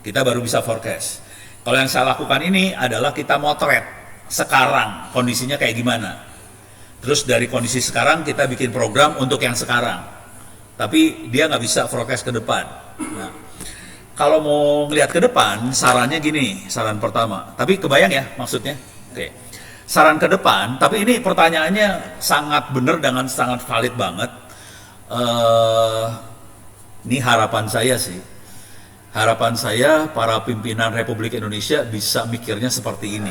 Kita baru bisa forecast. Kalau yang saya lakukan ini adalah kita motret sekarang kondisinya kayak gimana. Terus dari kondisi sekarang kita bikin program untuk yang sekarang. Tapi dia nggak bisa forecast ke depan. Nah, kalau mau ngelihat ke depan, sarannya gini, saran pertama. Tapi kebayang ya maksudnya? Oke. Saran ke depan, tapi ini pertanyaannya sangat benar dengan sangat valid banget. Ini harapan saya sih. Harapan saya para pimpinan Republik Indonesia bisa mikirnya seperti ini.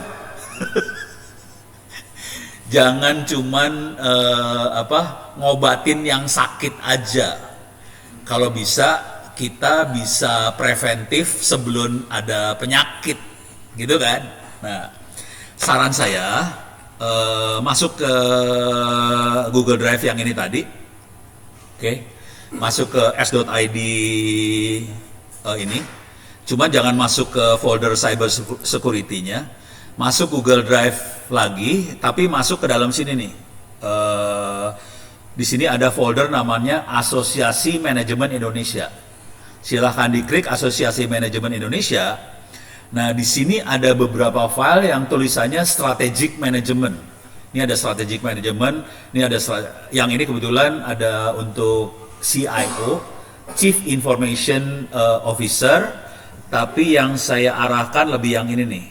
Jangan cuman ngobatin yang sakit aja. Kalau bisa kita bisa preventif sebelum ada penyakit, gitu kan? Nah, saran saya masuk ke Google Drive yang ini tadi, oke? Masuk ke s.id ini. Cuma jangan masuk ke folder cyber security-nya. Masuk Google Drive lagi, tapi masuk ke dalam sini nih. Di sini ada folder namanya Asosiasi Manajemen Indonesia. Silahkan diklik Asosiasi Manajemen Indonesia. Nah, di sini ada beberapa file yang tulisannya Strategic Management. Ini ada Strategic Management, ini ada yang ini kebetulan ada untuk CIO, Chief Information Officer, tapi yang saya arahkan lebih yang ini nih.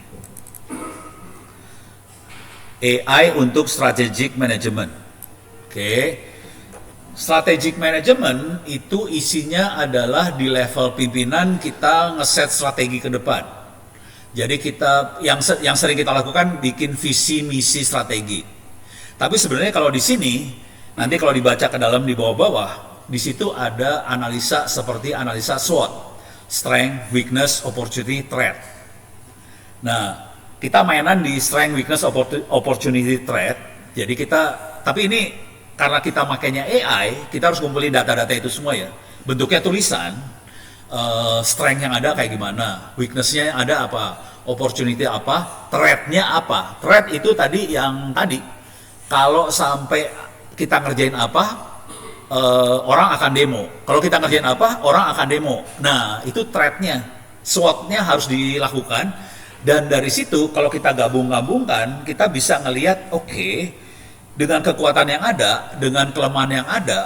AI untuk Strategic Management. Oke. Strategic Management itu isinya adalah di level pimpinan kita ngeset strategi ke depan. Jadi kita yang sering kita lakukan bikin visi misi strategi. Tapi sebenarnya kalau di sini nanti kalau dibaca ke dalam di bawah-bawah, di situ ada analisa seperti analisa SWOT, strength, weakness, opportunity, threat. Nah, kita mainan di strength, weakness, opportunity, threat. Jadi tapi ini karena kita makainya AI, kita harus kumpulin data-data itu semua ya. Bentuknya tulisan, strength yang ada kayak gimana, weakness-nya ada apa, opportunity apa, threat-nya apa. Threat itu tadi yang tadi, kalau sampai kita ngerjain apa, orang akan demo. Kalau kita ngerjain apa, orang akan demo. Nah, itu threat-nya, SWOT-nya harus dilakukan. Dan dari situ kalau kita gabung-gabungkan, kita bisa ngelihat dengan kekuatan yang ada, dengan kelemahan yang ada,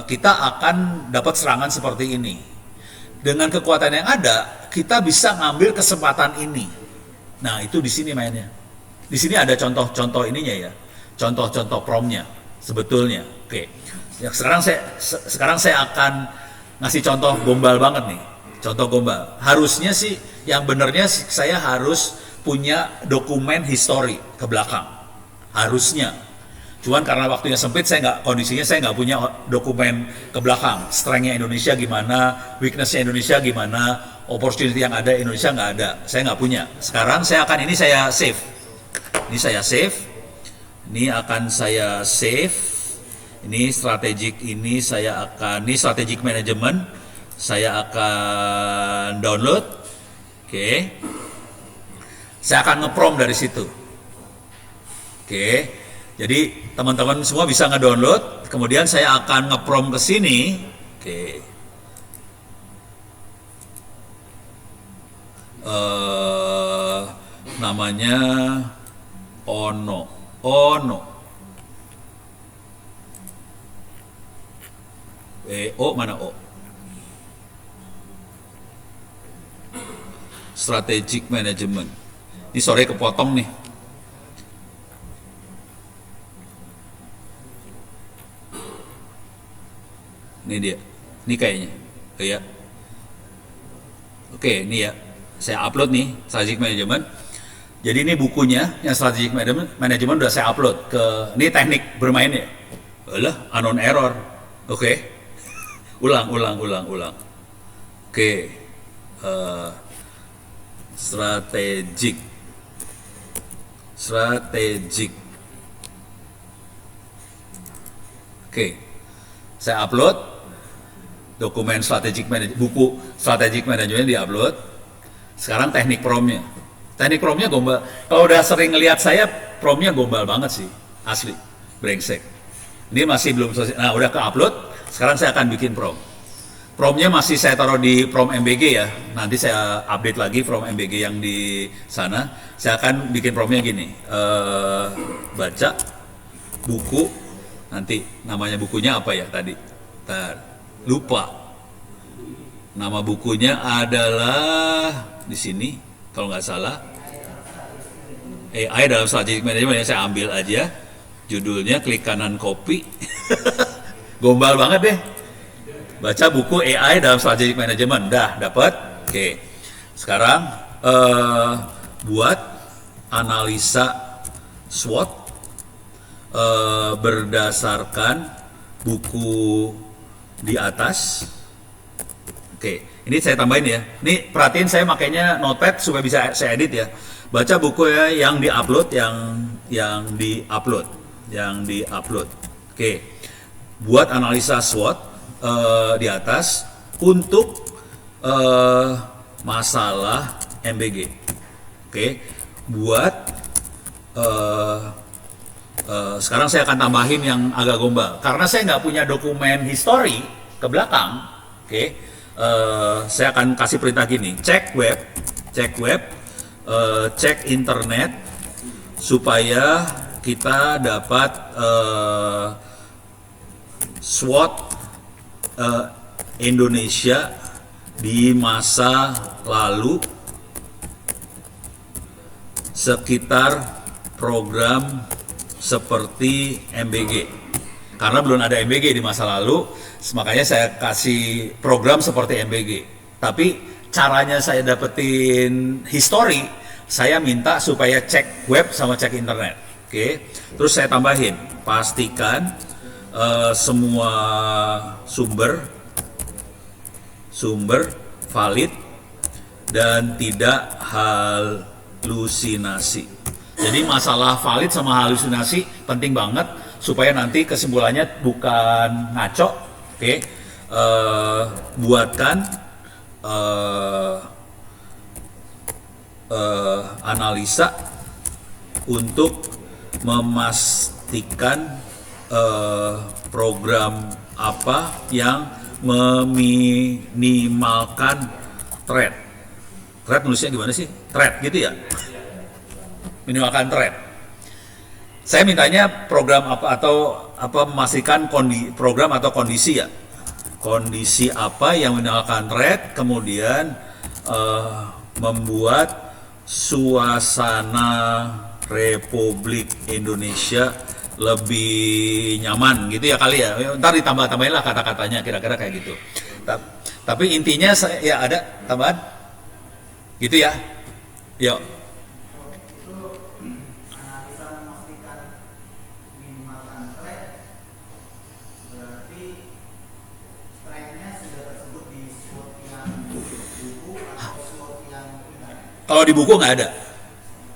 kita akan dapat serangan seperti ini. Dengan kekuatan yang ada, kita bisa ngambil kesempatan ini. Nah, itu di sini mainnya. Di sini ada contoh-contoh ininya ya, contoh-contoh promnya sebetulnya. Ya, sekarang saya akan ngasih contoh gombal banget nih. Contoh gombal. Harusnya sih yang benernya saya harus punya dokumen history ke belakang. Harusnya. Cuman karena waktunya sempit, kondisinya saya nggak punya dokumen ke belakang. Strength-nya Indonesia gimana, weakness-nya Indonesia gimana, opportunity yang ada Indonesia nggak ada. Saya nggak punya. Sekarang saya save. Ini saya save. Ini akan saya save. Ini strategic, ini strategic management. Saya akan download. Saya akan nge-prom dari situ. Jadi teman-teman semua bisa nge-download, kemudian saya akan nge-prom ke sini. Namanya Ono. Mana O? Strategic Management. Ini sore kepotong nih. Ini dia. Ini kayaknya. Ya. Ini ya. Saya upload nih Strategic Management. Jadi ini bukunya yang Strategic Management udah saya upload ke ini teknik bermainnya. Unknown error. Ulang. Strategic. Saya upload dokumen buku Strategic Management di-upload. Sekarang teknik promnya. Teknik promnya gombal. Kalau udah sering ngelihat saya, promnya gombal banget sih. Asli. Brengsek. Ini masih belum selesai. Nah, udah ke-upload. Sekarang saya akan bikin prom. Promnya masih saya taruh di prom MBG ya. Nanti saya update lagi prom MBG yang di sana. Saya akan bikin promnya gini. Baca buku. Nanti namanya bukunya apa ya tadi? Lupa. Nama bukunya adalah di sini kalau nggak salah. AI dalam Strategic Management, saya ambil aja. Judulnya, klik kanan copy. Gombal banget deh. Baca buku AI dalam Strategic Management. Dah dapat. Sekarang buat analisa SWOT berdasarkan buku di atas. Oke, ini saya tambahin ya. Ini perhatiin, saya makainya notepad supaya bisa saya edit ya. Baca buku ya yang diupload, yang diupload. Oke, buat analisa SWOT di atas untuk masalah MBG. Oke, buat sekarang saya akan tambahin yang agak gombal karena saya nggak punya dokumen history ke belakang. Oke, saya akan kasih perintah gini: cek web, cek internet supaya kita dapat SWOT Indonesia di masa lalu sekitar program seperti MBG. Karena belum ada MBG di masa lalu, makanya saya kasih program seperti MBG. Tapi caranya saya dapetin history, saya minta supaya cek web sama cek internet. Oke, terus saya tambahin, pastikan semua sumber valid dan tidak halusinasi. Jadi masalah valid sama halusinasi penting banget supaya nanti kesimpulannya bukan ngaco. Oke, buatkan analisa untuk memastikan program apa yang meminimalkan threat. Threat nulisnya gimana sih? Threat gitu ya? Minimalkan threat. Saya mintanya program apa atau memastikan program atau kondisi ya. Kondisi apa yang minimalkan threat, kemudian membuat suasana Republik Indonesia lebih nyaman gitu ya kali ya. Ntar ditambah-tambahin lah kata-katanya kira-kira kayak gitu. Tapi intinya ya ada tambahan gitu ya. Yuk. Kalau di buku nggak ada.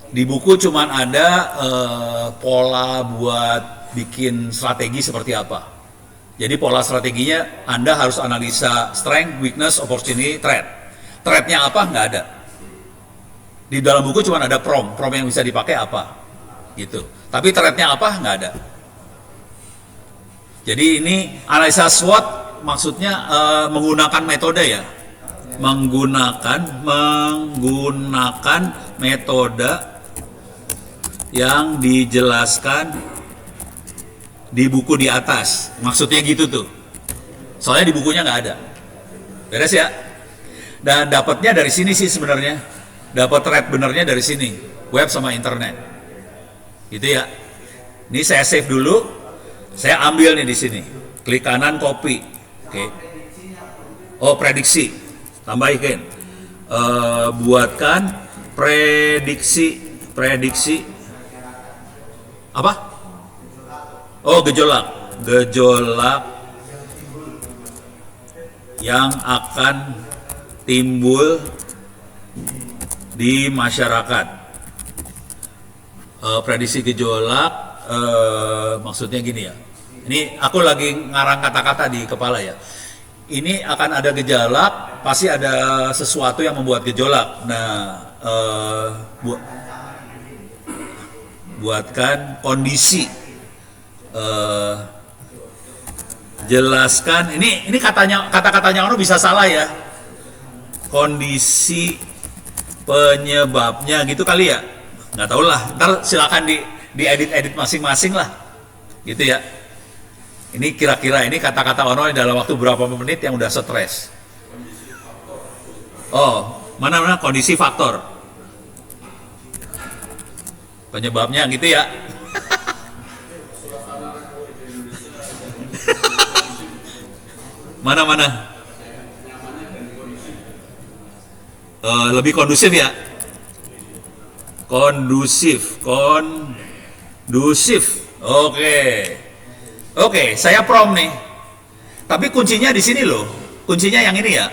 Di buku cuman ada pola buat bikin strategi seperti apa. Jadi pola strateginya Anda harus analisa strength, weakness, opportunity, threat. Threatnya apa? Nggak ada. Di dalam buku cuman ada prompt yang bisa dipakai apa, gitu. Tapi threatnya apa? Nggak ada. Jadi ini analisa SWOT maksudnya menggunakan metode ya. Menggunakan metode yang dijelaskan di buku di atas. Maksudnya gitu tuh. Soalnya di bukunya nggak ada. Beres ya? Dan dapatnya dari sini sih sebenarnya. Dapat thread benernya dari sini. Web sama internet. Gitu ya. Ini saya save dulu. Saya ambil nih di sini. Klik kanan copy. Oke. Oh, prediksi. Tambahin, buatkan prediksi apa? Oh, gejolak yang akan timbul di masyarakat. Prediksi gejolak maksudnya gini ya. Ini aku lagi ngarang kata-kata di kepala ya. Ini akan ada gejolak, pasti ada sesuatu yang membuat gejolak. Nah, buatkan kondisi, jelaskan. Ini kata-katanya orang bisa salah ya. Kondisi penyebabnya gitu kali ya. Nggak tahu lah. Ntar silakan diedit masing-masing lah, gitu ya. Ini kira-kira ini kata-kata orang dalam waktu berapa menit yang udah stres. Oh, mana kondisi faktor. Penyebabnya gitu ya. Mana? Lebih kondusif ya. Kondusif. Oke. Oke, saya prom nih. Tapi kuncinya di sini loh. Kuncinya yang ini ya.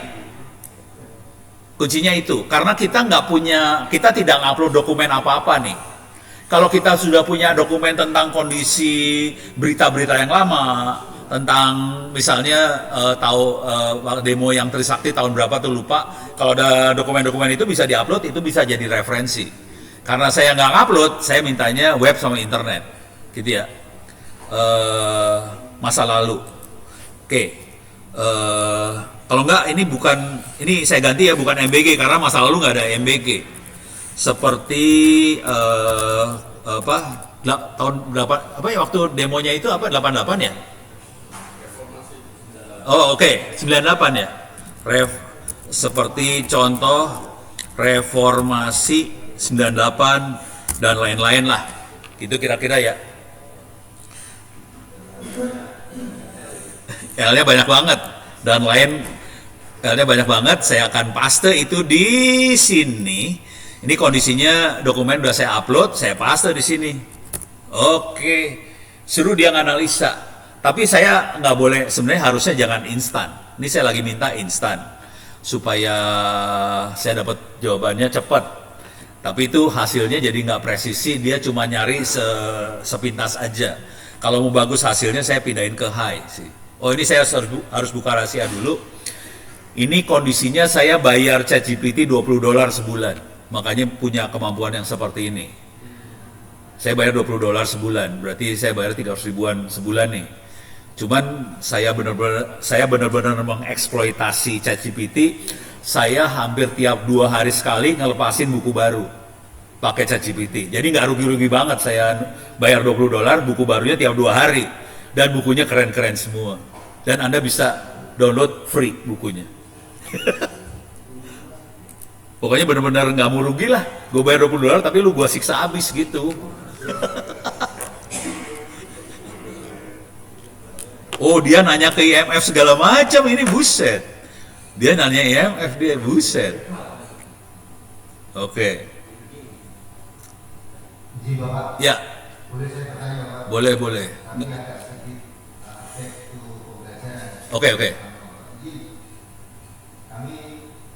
Kuncinya itu. Karena kita kita tidak upload dokumen apa-apa nih. Kalau kita sudah punya dokumen tentang kondisi berita-berita yang lama, tentang misalnya demo yang Trisakti tahun berapa tuh lupa. Kalau ada dokumen-dokumen itu bisa diupload, itu bisa jadi referensi. Karena saya nggak upload, saya mintanya web sama internet, gitu ya. Masa lalu. Oke. Kalau nggak ini saya ganti ya, bukan MBG karena masa lalu nggak ada MBG. Seperti tahun berapa ya waktu demonya itu 88 ya? Oh oke, 98 ya. Seperti contoh reformasi 98 dan lain-lain lah. Itu kira-kira ya. L-nya banyak banget dan L-nya banyak banget. Saya akan paste itu di sini. Ini kondisinya dokumen udah saya upload, saya paste di sini. Oke, suruh dia nganalisa. Tapi saya nggak boleh, sebenarnya harusnya jangan instan. Ini saya lagi minta instan supaya saya dapat jawabannya cepat. Tapi itu hasilnya jadi nggak presisi, dia cuma nyari sepintas aja. Kalau mau bagus hasilnya saya pindahin ke high sih. Oh ini saya harus buka rahasia dulu. Ini kondisinya saya bayar ChatGPT $20 sebulan. Makanya punya kemampuan yang seperti ini. Saya bayar $20 sebulan, berarti saya bayar 300 ribuan sebulan nih. Cuman saya benar-benar mengeksploitasi ChatGPT. Saya hampir tiap 2 hari sekali ngelepasin buku baru pakai ChatGPT. Jadi nggak rugi-rugi banget saya bayar $20, buku barunya tiap 2 hari. Dan bukunya keren-keren semua. Dan Anda bisa download free bukunya. Pokoknya benar-benar nggak mau rugi lah. Gue bayar $20 tapi lu gue siksa habis gitu. Oh dia nanya ke IMF segala macam, ini buset. Dia nanya IMF, dia buset. Oke. Jadi Bapak, Ya, boleh saya bertanya Bapak? boleh, boleh. Kami agak sedikit back to pembelajaran. Oke. Jadi kami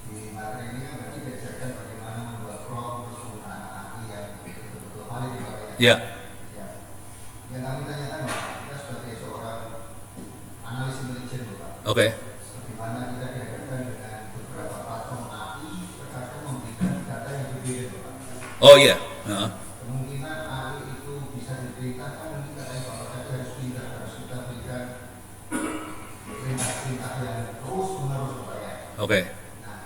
di materi ini kan berarti diajarkan bagaimana membuat prompt, terus menggunakan AI yang betul-betul valid di Bapak ya. Ya, Ya. Yang kami tanyakan Bapak, kita sebagai seorang analis intelijen Bapak, oke. bagaimana kita dihadapkan dengan beberapa platform AI terkadang memberikan data yang berbeda Bapak. Oh iya. Heeh. Kemungkinan AI itu bisa diperintahkan, mungkin katanya Bapak tadi harus pindah, harus kita berikan perintah-perintah yang terus menerus Bapak ya. Oke. Nah,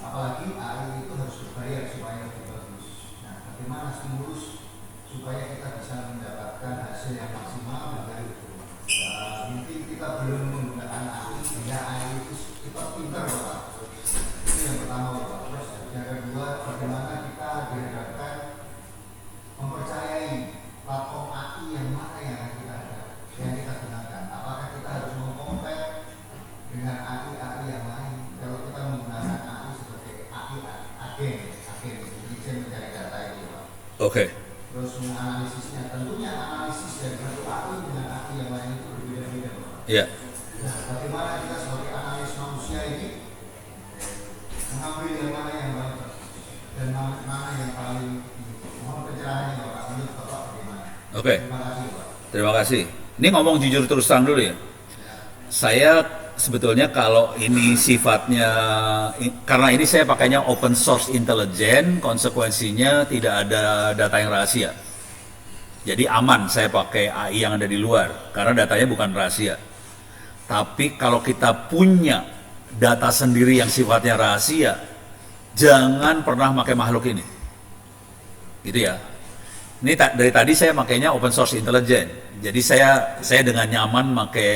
apalagi AI itu harus berbayar supaya lebih bagus. Nah, bagaimana stimulus supaya kita bisa mendapatkan hasil yang maksimal dari itu? Mungkin kita belum menggunakan AI, sehingga AI itu kita pintar Bapak. Itu yang pertama Bapak. Terus yang kedua, bagaimana kita dihadapkan mempercayai platform AI yang mana yang kita gunakan. Apakah kita harus mengkompet dengan AI yang lain? Kalau kita menggunakan AI sebagai AI agen intelijen mencari data itu Pak. Oke. Terus menganalisisnya, tentunya analisis dari satu AI dengan AI yang lain itu berbeda-beda Pak. Iya. Nah, bagaimana kita sebagai analis manusia ini mengambil yang mana yang baik dan mana yang paling mohon pencerahannya Bapak, menurut Bapak bagaimana? Oke. Terima kasih Pak. Terima kasih. Ini ngomong jujur terus terang dulu ya. Saya sebetulnya kalau ini sifatnya, karena ini saya pakainya open source intelligence, konsekuensinya tidak ada data yang rahasia. Jadi aman saya pakai AI yang ada di luar, karena datanya bukan rahasia. Tapi kalau kita punya data sendiri yang sifatnya rahasia, jangan pernah pakai makhluk ini. Gitu ya. Ini dari tadi saya makainya open source intelligence. Jadi saya dengan nyaman pakai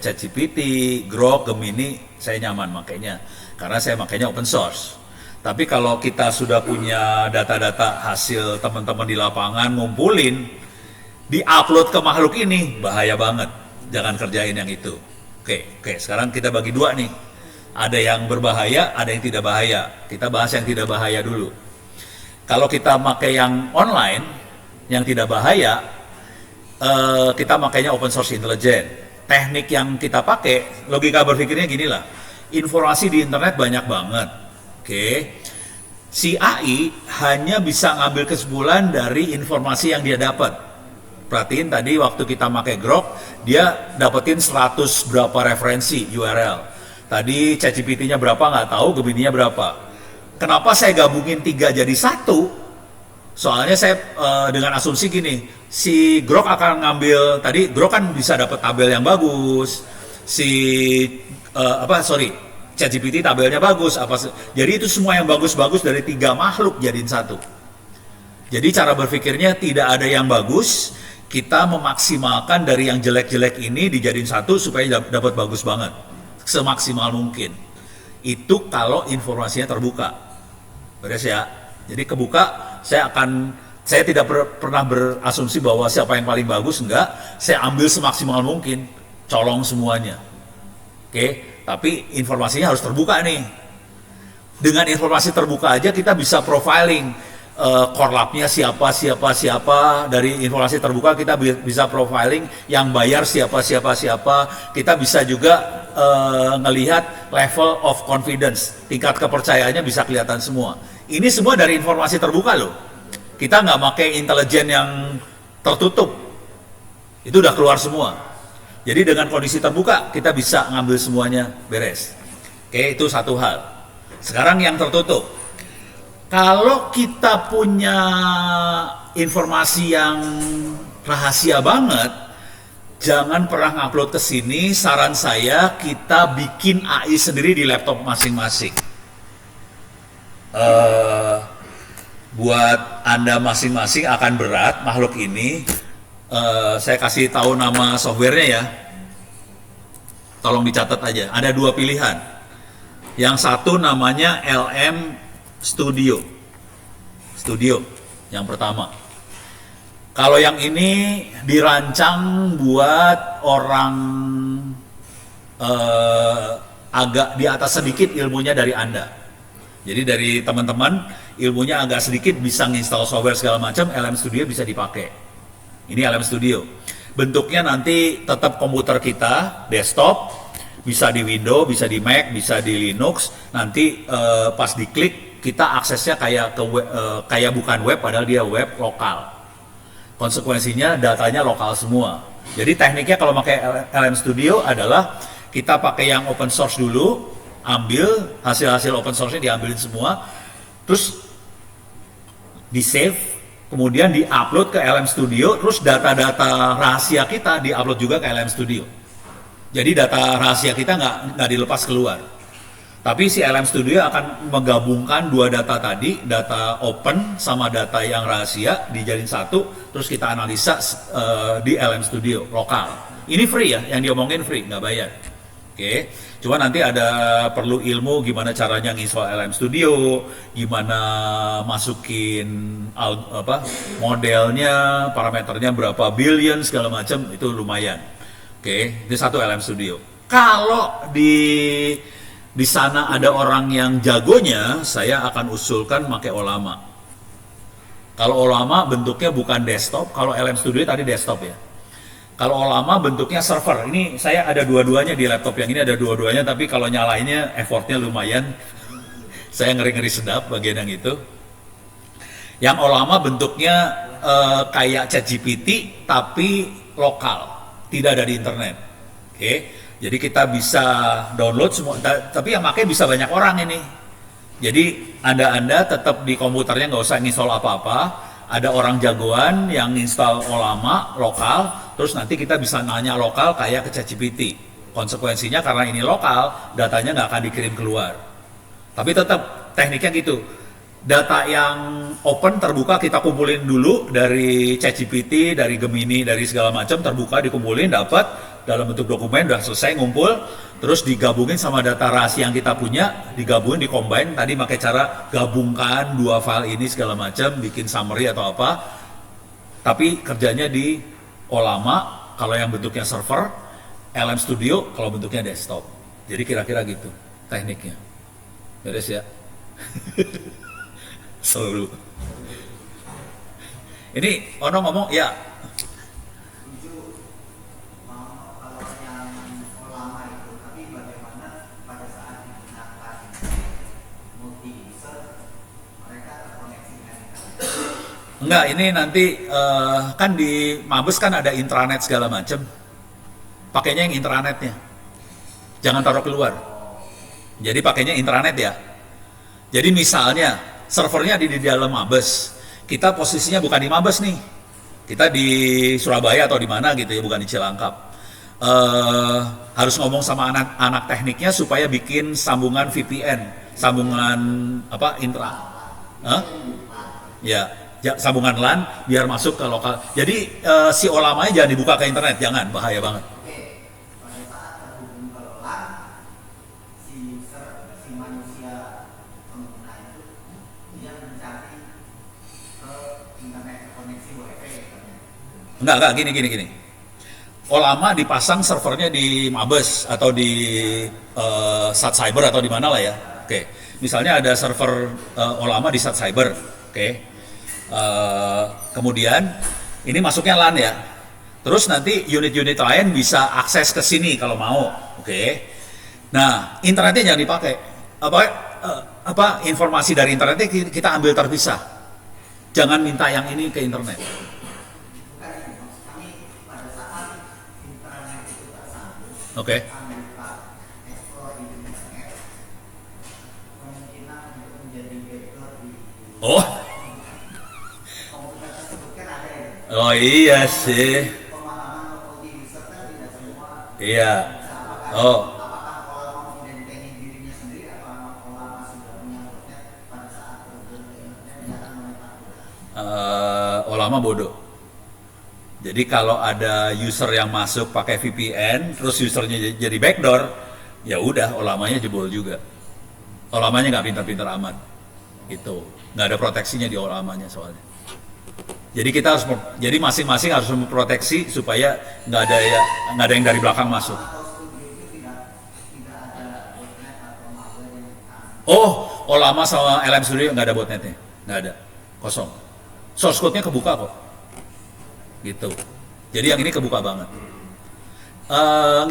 ChatGPT, Grok, Gemini, saya nyaman makainya karena saya makainya open source. Tapi kalau kita sudah punya data-data hasil teman-teman di lapangan ngumpulin, di-upload ke makhluk ini bahaya banget. Jangan kerjain yang itu. Oke, sekarang kita bagi dua nih. Ada yang berbahaya, ada yang tidak bahaya. Kita bahas yang tidak bahaya dulu. Kalau kita pakai yang online, yang tidak bahaya, kita makainya open source intelligence. Teknik yang kita pakai, logika berpikirnya gini lah, informasi di internet banyak banget, oke? Si AI hanya bisa ngambil kesimpulan dari informasi yang dia dapat. Perhatiin tadi waktu kita pakai Grok, dia dapetin 100 berapa referensi URL. Tadi ChatGPT-nya berapa nggak tahu, Gemini-nya berapa. Kenapa saya gabungin 3 jadi 1? Soalnya saya dengan asumsi gini, si Grok akan ngambil, tadi Grok kan bisa dapat tabel yang bagus, ChatGPT tabelnya bagus, jadi itu semua yang bagus-bagus dari 3 makhluk jadiin 1. Jadi cara berpikirnya tidak ada yang bagus, kita memaksimalkan dari yang jelek-jelek ini dijadiin 1 supaya dapat bagus banget, semaksimal mungkin. Itu kalau informasinya terbuka, beres ya. Jadi kebuka, saya tidak pernah berasumsi bahwa siapa yang paling bagus, enggak. Saya ambil semaksimal mungkin, colong semuanya. Oke, tapi informasinya harus terbuka nih. Dengan informasi terbuka aja kita bisa profiling core lab-nya siapa, dari informasi terbuka kita bisa profiling yang bayar siapa. Kita bisa juga ngelihat level of confidence, tingkat kepercayaannya bisa kelihatan semua. Ini semua dari informasi terbuka loh. Kita nggak pakai intelijen yang tertutup. Itu udah keluar semua. Jadi dengan kondisi terbuka, kita bisa ngambil semuanya beres. Oke, itu satu hal. Sekarang yang tertutup. Kalau kita punya informasi yang rahasia banget, jangan pernah ngupload ke sini. Saran saya, kita bikin AI sendiri di laptop masing-masing. Buat Anda masing-masing akan berat makhluk ini. Saya kasih tahu nama softwarenya ya. Tolong dicatat aja. Ada 2 pilihan. Yang satu namanya LM Studio. Yang pertama. Kalau yang ini dirancang buat orang agak di atas sedikit ilmunya dari Anda. Jadi dari teman-teman ilmunya agak sedikit bisa nginstal software segala macam, LM Studio bisa dipakai. Ini LM Studio. Bentuknya nanti tetap komputer kita, desktop, bisa di Windows, bisa di Mac, bisa di Linux. Nanti pas diklik kita aksesnya kayak bukan web, padahal dia web lokal. Konsekuensinya datanya lokal semua. Jadi tekniknya kalau pakai LM Studio adalah kita pakai yang open source dulu, ambil hasil-hasil open source-nya diambilin semua, terus di save, kemudian di-upload ke LM Studio, terus data-data rahasia kita di-upload juga ke LM Studio. Jadi data rahasia kita nggak dilepas keluar. Tapi si LM Studio akan menggabungkan 2 data tadi, data open sama data yang rahasia dijadiin 1, terus kita analisa di LM Studio lokal. Ini free ya, yang diomongin free, nggak bayar. Oke, cuma nanti ada perlu ilmu gimana caranya nginstall LM Studio, gimana masukin modelnya, parameternya berapa billion segala macam, itu lumayan. Oke, ini satu LM Studio. Kalau di sana ada orang yang jagonya, saya akan usulkan pakai Ollama. Kalau Ollama bentuknya bukan desktop, kalau LM Studio tadi desktop ya. Kalau Ollama bentuknya server. Ini saya ada dua-duanya di laptop yang ini, ada dua-duanya, tapi kalau nyalainnya effortnya lumayan. Saya ngeri-ngeri sedap bagian yang itu. Yang Ollama bentuknya kayak ChatGPT tapi lokal, tidak ada di internet. Oke, jadi kita bisa download semua, tapi yang pakai bisa banyak orang ini. Jadi Anda tetap di komputernya nggak usah install apa-apa. Ada orang jagoan yang install Ollama lokal, terus nanti kita bisa nanya lokal kayak ke ChatGPT. Konsekuensinya karena ini lokal, datanya nggak akan dikirim keluar. Tapi tetap tekniknya gitu. Data yang open terbuka kita kumpulin dulu dari ChatGPT, dari Gemini, dari segala macam, terbuka dikumpulin, dapat dalam bentuk dokumen, udah selesai ngumpul, terus digabungin sama data rahasia yang kita punya, digabungin, dicombine, tadi pakai cara gabungkan 2 file ini segala macam, bikin summary atau apa. Tapi kerjanya di Ollama kalau yang bentuknya server, LM Studio kalau bentuknya desktop. Jadi kira-kira gitu tekniknya. Beres ya. Selalu. Ini Ono ngomong ya. Enggak, ini nanti kan di Mabes kan ada intranet segala macam. Pakainya yang intranetnya. Jangan taruh keluar. Jadi pakainya intranet ya. Jadi misalnya servernya di dalam Mabes. Kita posisinya bukan di Mabes nih. Kita di Surabaya atau di mana gitu ya, bukan di Cilangkap. Harus ngomong sama anak tekniknya supaya bikin sambungan VPN, sambungan apa intra. Hah? Ya, sambungan LAN biar masuk ke lokal. Jadi si olamanya jangan dibuka ke internet, jangan, bahaya banget. Oke, pada saat terhubung ke LAN, si user, si manusia pengguna itu dia mencari ke internet koneksi WiFi katanya. Enggak, gini. Olama dipasang servernya di Mabes atau di Sat Cyber atau di mana lah ya. Oke, misalnya ada server Olama di Sat Cyber, oke. Kemudian ini masuknya LAN ya. Terus nanti unit-unit lain bisa akses ke sini kalau mau, oke. Nah, internetnya jangan dipakai. Apa informasi dari internetnya kita ambil terpisah. Jangan minta yang ini ke internet. Oke. Oh. Oh iya sih. Iya. Oh. Olama bodoh. Jadi kalau ada user yang masuk pakai VPN, terus usernya jadi backdoor, ya udah olamanya jebol juga. Olamanya nggak pintar-pintar amat, gitu. Nggak ada proteksinya di olamanya soalnya. Jadi kita harus, jadi masing-masing harus memproteksi supaya nggak ada yang dari belakang masuk. Oh, Olama sama LM Studio nggak ada botnetnya, nggak ada, kosong. Source code-nya kebuka kok. Gitu. Jadi yang ini kebuka banget.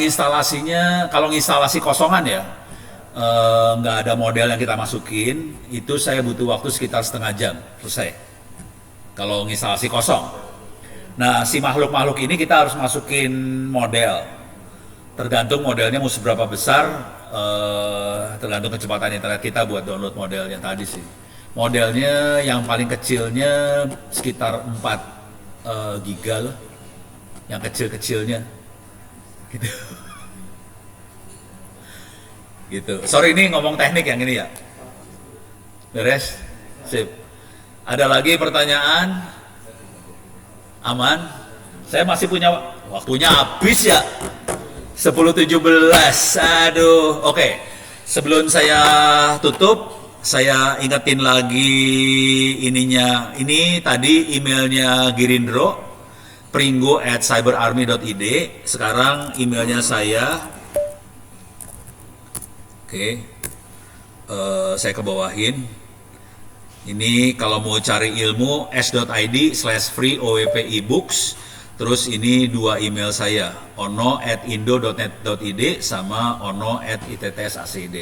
Instalasinya, kalau instalasi kosongan ya, nggak ada model yang kita masukin, itu saya butuh waktu sekitar setengah jam selesai. Kalau instalasi kosong. Nah, si makhluk-makhluk ini kita harus masukin model. Tergantung modelnya mau seberapa besar, tergantung kecepatan internet kita buat download modelnya tadi sih. Modelnya yang paling kecilnya sekitar 4 giga lah, yang kecil-kecilnya gitu. Gitu. Sorry ini ngomong teknik yang ini ya. Beres? Sip. Ada lagi pertanyaan? Aman? Saya masih punya waktunya habis ya. 10.17. Aduh. Oke. Sebelum saya tutup, saya ingetin lagi ininya. Ini tadi emailnya Girindro, pringgo@cyberarmy.id. Sekarang emailnya saya. Oke. Saya kebawahin. Ini kalau mau cari ilmu s.id/free OWP ebooks. Terus ini 2 email saya, ono@indo.net.id sama ono@ittsacd.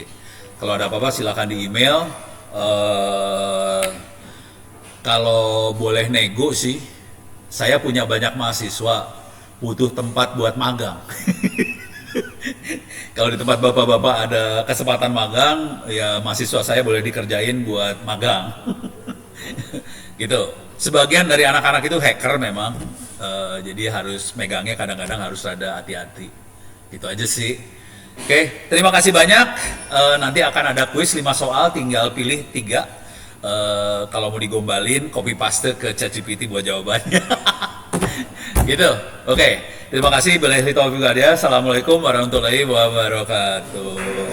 Kalau ada apa-apa silakan di email. Kalau boleh nego sih, saya punya banyak mahasiswa, butuh tempat buat magang. Kalau di tempat bapak-bapak ada kesempatan magang, ya mahasiswa saya boleh dikerjain buat magang. Gitu. Sebagian dari anak-anak itu hacker memang, jadi harus megangnya kadang-kadang harus rada hati-hati. Gitu aja sih. Oke, terima kasih banyak. Nanti akan ada kuis 5 soal, tinggal pilih 3. Kalau mau digombalin, copy paste ke ChatGPT buat jawabannya. Gitu. Oke, terima kasih. Assalamualaikum warahmatullahi wabarakatuh.